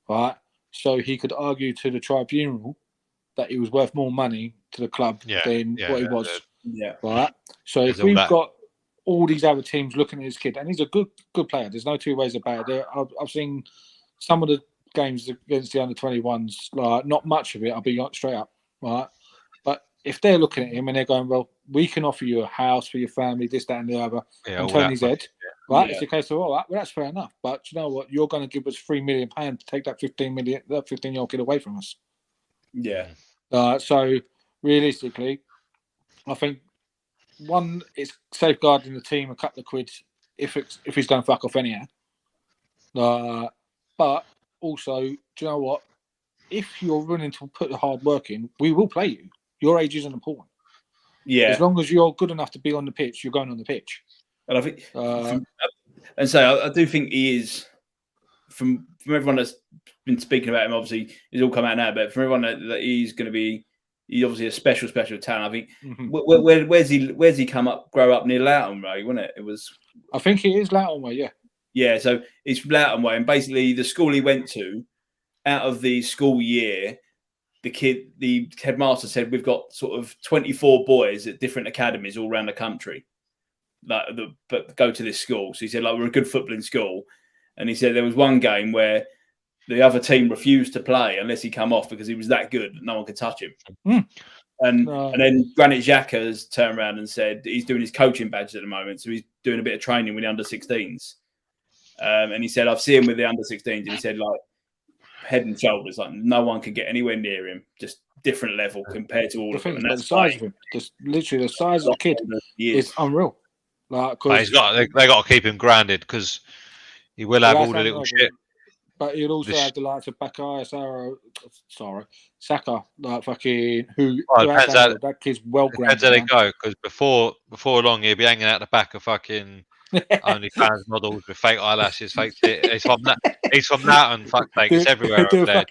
right? So he could argue to the tribunal that he was worth more money to the club than what he was. Yeah. Right. So if we've got all these other teams looking at his kid, and he's a good player, there's no two ways about it. I've seen some of the games against the under 21s, not much of it, I'll be straight up, right? But if they're looking at him and they're going, well, we can offer you a house for your family, this, that, and the other, and turn his head, right? It's a case of, all right, well, that's fair enough. But you know what? You're going to give us £3 million to take that 15-year-old kid away from us. Yeah. So realistically, I think one, it's safeguarding the team a couple of quid if he's going to fuck off anyhow. But also, do you know what? If you're willing to put the hard work in, we will play you. Your age isn't important. Yeah. As long as you're good enough to be on the pitch, you're going on the pitch. And I think, I do think he is, from everyone that's been speaking about him, obviously, he's all come out now, but from everyone that he's going to be, he's obviously a special talent. I think, where's he grow up near Loughton Way, wasn't it? It was. I think it is Loughton Way, yeah. Yeah, so it's Loughton Way, and basically the school he went to, out of the school year, the headmaster said we've got sort of 24 boys at different academies all around the country, but go to this school. So he said, like, we're a good footballing school, and he said there was one game where the other team refused to play unless he come off because he was that good that no one could touch him. And then Granit Xhaka has turned around and said he's doing his coaching badge at the moment, so he's doing a bit of training with the under-16s. And he said, I've seen him with the under-16s, and he said, like, head and shoulders, like no one could get anywhere near him, just different level compared to all of them. And that's the size of him, just literally the size of the kid is unreal. Like, they got to keep him grounded because he will have all the little shit. But he'll also have the likes of Saka, like fucking that kid's well grounded. Depends how they go, because before long he'll be hanging out the back of fucking OnlyFans models with fake eyelashes, fake tit. He's from Loughton, fuck sake, it's everywhere over there.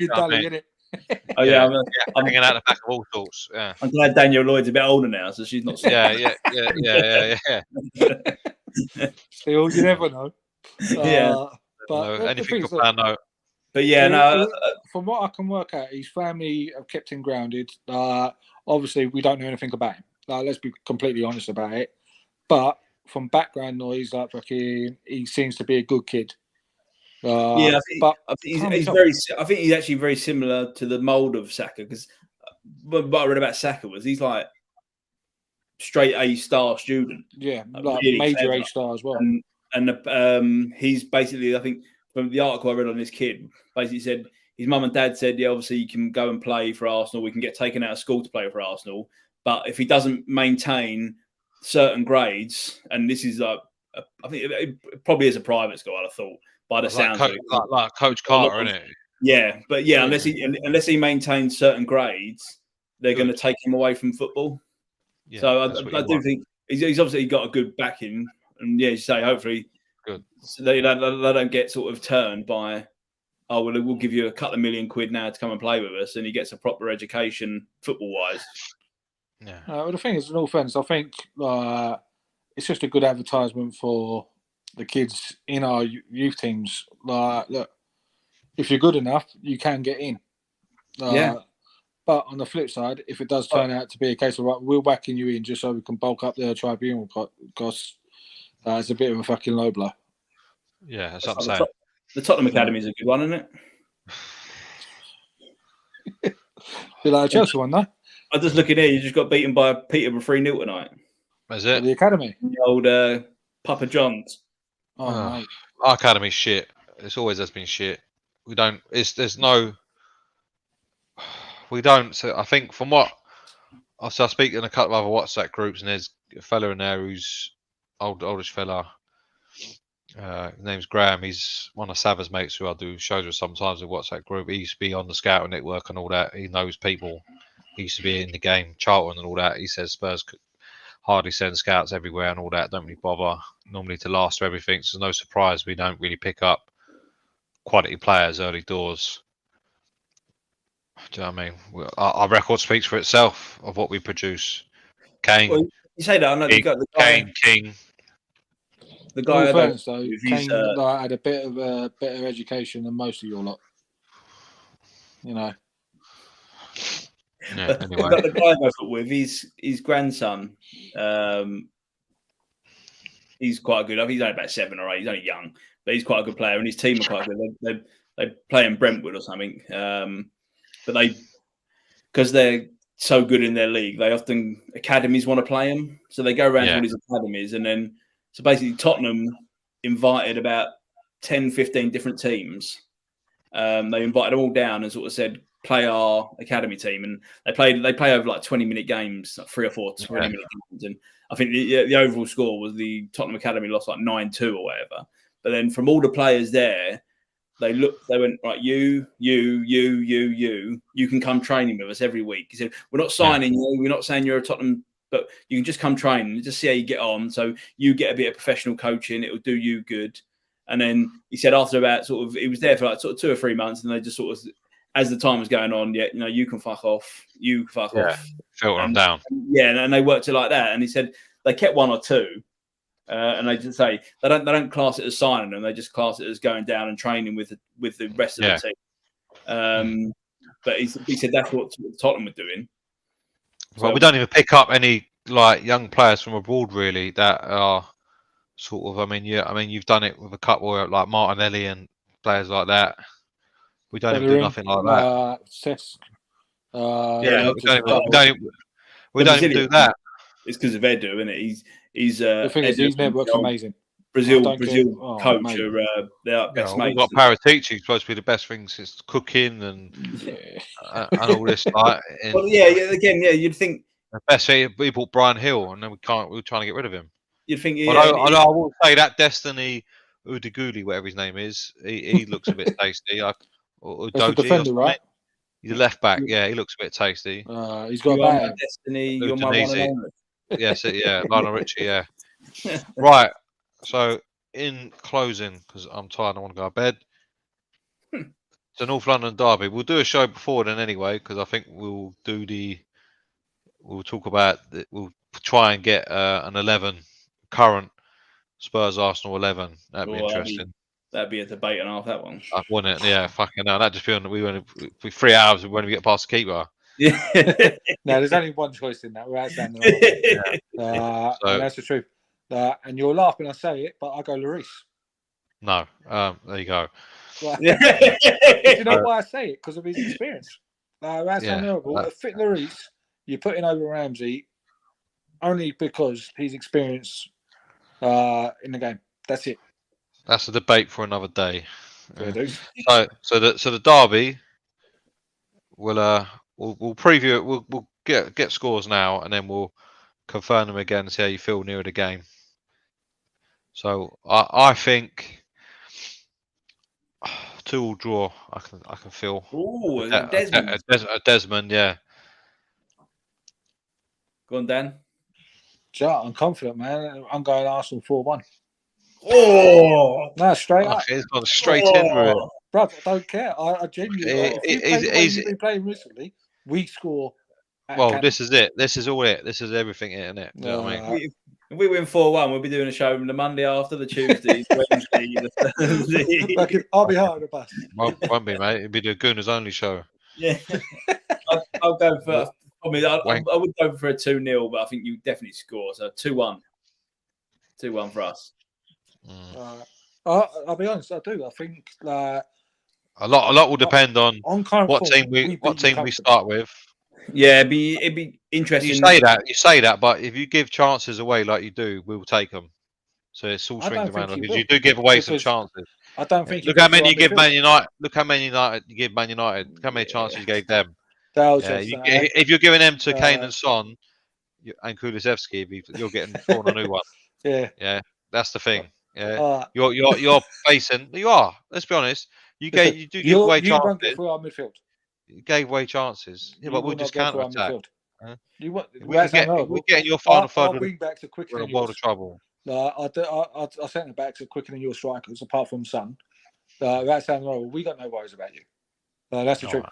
Oh yeah, I'm hanging out the back of all sorts. Yeah, I'm glad Daniel Lloyd's a bit older now, so she's not. Yeah. Still, you never know. But anything could plan out. But yeah, from what I can work out, his family have kept him grounded. Obviously, we don't know anything about him. Let's be completely honest about it. But from background noise, like fucking, he seems to be a good kid. I think he's actually very similar to the mold of Saka, because what I read about Saka was he's like straight A-star student. Yeah, like really major clever. A-star as well. And he's basically, I think, from the article I read on this kid, basically said his mum and dad said, yeah, obviously you can go and play for Arsenal. We can get taken out of school to play for Arsenal. But if he doesn't maintain certain grades, and this is I think it probably is a private school, I'd have thought, by the sound of it. Like Coach Carter, isn't it? Yeah, but yeah, unless he maintains certain grades, they're going to take him away from football. Yeah, so I do think he's obviously got a good backing, and yeah, you say hopefully good. So they don't get sort of turned by oh, well, we'll give you a couple of £1 million now to come and play with us, and he gets a proper education football-wise. Yeah. Well, the thing is, in all fairness, I think it's just a good advertisement for the kids in our youth teams. Look, if you're good enough, you can get in. Yeah. But on the flip side, if it does turn out to be a case of, right, we're whacking you in just so we can bulk up the tribunal costs, it's a bit of a fucking low blow. Yeah, that's what I'm saying. The Tottenham Academy is a good one, isn't it? Be like a Chelsea one, though. I'm just looking here. You just got beaten by Peterborough 3-0 tonight. Is The it? academy. The old Papa John's. Oh, mate. Our academy's shit. It's always has been shit. We don't. There's no. We don't. So I think from what I speak in a couple of other WhatsApp groups, and there's a fella in there who's oldish fella. His name's Graham. He's one of Sava's mates who I do shows with sometimes in WhatsApp group. He used to be on the scouting network and all that. He knows people. He used to be in the game, Charlton and all that. He says Spurs could hardly send scouts everywhere and all that. Don't really bother normally to last for everything. So it's no surprise we don't really pick up quality players early doors. Do you know what I mean? Our record speaks for itself of what we produce. Kane, Well, you say that, I know you got the guy. King. The In guy. all I don't- fairness, though, he's, Kane had a bit of a better education than most of your lot. You know. Yeah, But anyway. the guy I football with, his grandson. He's quite good. I think he's only about 7 or 8. He's only young, but he's quite a good player, and his team are quite good. They play in Brentwood or something, but because they're so good in their league, they often academies want to play them, so they go around to all these academies, and then so basically Tottenham invited about 10, 15 different teams. They invited them all down and sort of said, play our academy team, and they play over like 20-minute games, like 3 or 4 20-minute games, and I think the overall score was the Tottenham Academy lost like 9-2 or whatever. But then from all the players there, they went, right, you can come training with us every week. He said, we're not signing you, we're not saying you're a Tottenham, but you can just come train and just see how you get on. So you get a bit of professional coaching, it will do you good. And then he said after about sort of, he was there for like sort of 2 or 3 months, and they just sort of, as the time was going on, you can fuck off, off. Filter them down. Yeah, and they worked it like that. And he said they kept 1 or 2, and they just say they don't class it as signing them; they just class it as going down and training with the rest of the team. But he said that's what Tottenham were doing. Well, we don't even pick up any like young players from abroad really that are sort of. I mean, you've done it with a couple like Martinelli and players like that. We don't even do nothing like that. Cesc. We don't even do that. It's because of Edu, isn't it? He's the thing is, his network's amazing. Brazil coach, their best mates. We've got Paratici, supposed to be the best thing since cooking and all this. Like, you'd think the best thing. We bought Brian Hill, and then we're trying to get rid of him. You'd think, I will say that Destiny Udaguli, whatever his name is, he looks a bit tasty. That's a defender, right? He's a left back. Yeah, he looks a bit tasty. He's got a Destiny. You're my one and only. Yes, Lionel Richie. Yeah. Right. So, in closing, because I'm tired, I want to go to bed. It's a North London derby. We'll do a show before then anyway, because I think we'll talk about. We'll try and get an 11 current Spurs Arsenal 11. That'd be interesting. That'd be a debate and half, that one. I wouldn't. Yeah, fucking hell. That'd just be on. We went for 3 hours. We won't even get past the keeper. Yeah. No, there's only one choice in that. We're outstanding. And that's the truth. And you'll laugh when I say it, but I go Lloris. No. There you go. Do you know why I say it? Because of his experience. That's unbelievable. Fit Lloris, you're putting over Ramsey only because he's experienced in the game. That's it. That's a debate for another day. So the derby, we'll preview it. We'll get scores now, and then we'll confirm them again and see how you feel nearer the game. So I think 2-2 draw. I can feel. Ooh, Desmond. Desmond, yeah. Go on, Dan. I'm confident, man. I'm going Arsenal 4-1. Oh, No, straight up. It's gone straight in with it. Bruv, I don't care. I genuinely. If you play the way you've been playing recently, we score. Well, this is it. This is all it. This is everything, isn't it? Do you know what I mean? If we win 4-1, we'll be doing a show the Monday after, the Tuesday, Wednesday, the Thursday. I'll be hard on the bus. Won't be, mate. It'll be the Gooners only show. Yeah, I'll go for. I mean, I would go for a 2-0, but I think you definitely score. So 2-1, 2-1 for us. I'll be honest. I do. I think a lot will depend on current what form, team we start with. Yeah, it'd be interesting. You say that, but if you give chances away like you do, we'll take them. So it's all swings around because you do give away some chances. I don't think. Look how many you give Man United. Look how many United you give Man United. Look how many chances you gave them. If you're giving them to Kane and Son and Kulusevski, you're getting thrown a new one. Yeah, that's the thing. Yeah, you're facing. You are. Let's be honest. You do give away chances. You won't get through our midfield. You gave away chances. Yeah, but we'll just counter attack. We're getting your final third. Our wing backs are quicker than yours. World of trouble. Our centre backs are quicker than your strikers, apart from Son. That sounds wrong. We got no worries about you. That's the truth.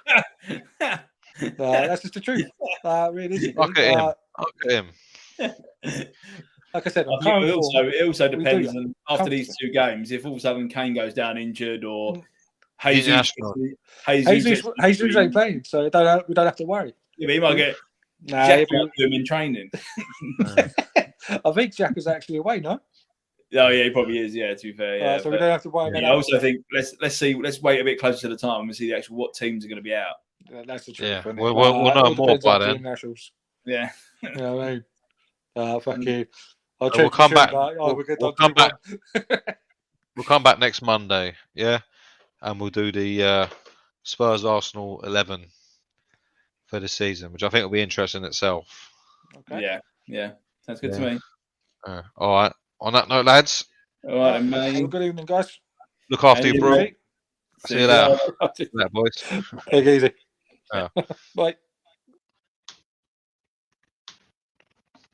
That's just the truth. Realistically, Look at him. Like I said, it also depends on after these 2 games. If all of a sudden Kane goes down injured or Jesus ain't playing, so we don't have to worry. Yeah, but he might get Jack him in training. I think Jack is actually away, no? Oh yeah, he probably is. Yeah, to be fair. Yeah, so we don't have to worry about that. I also think let's wait a bit closer to the time and see what teams are going to be out. That's the truth. Yeah, we'll know more by then. Yeah. Yeah, I mean, fuck you. We'll come back. We'll come back next Monday. Yeah, and we'll do the Spurs Arsenal 11 for the season, which I think will be interesting itself. Okay. Yeah, sounds good to me. All right. On that note, lads. All right, mate. Have a good evening, guys. Look after your bro. See you later. See you later, boys. Take it easy. Bye.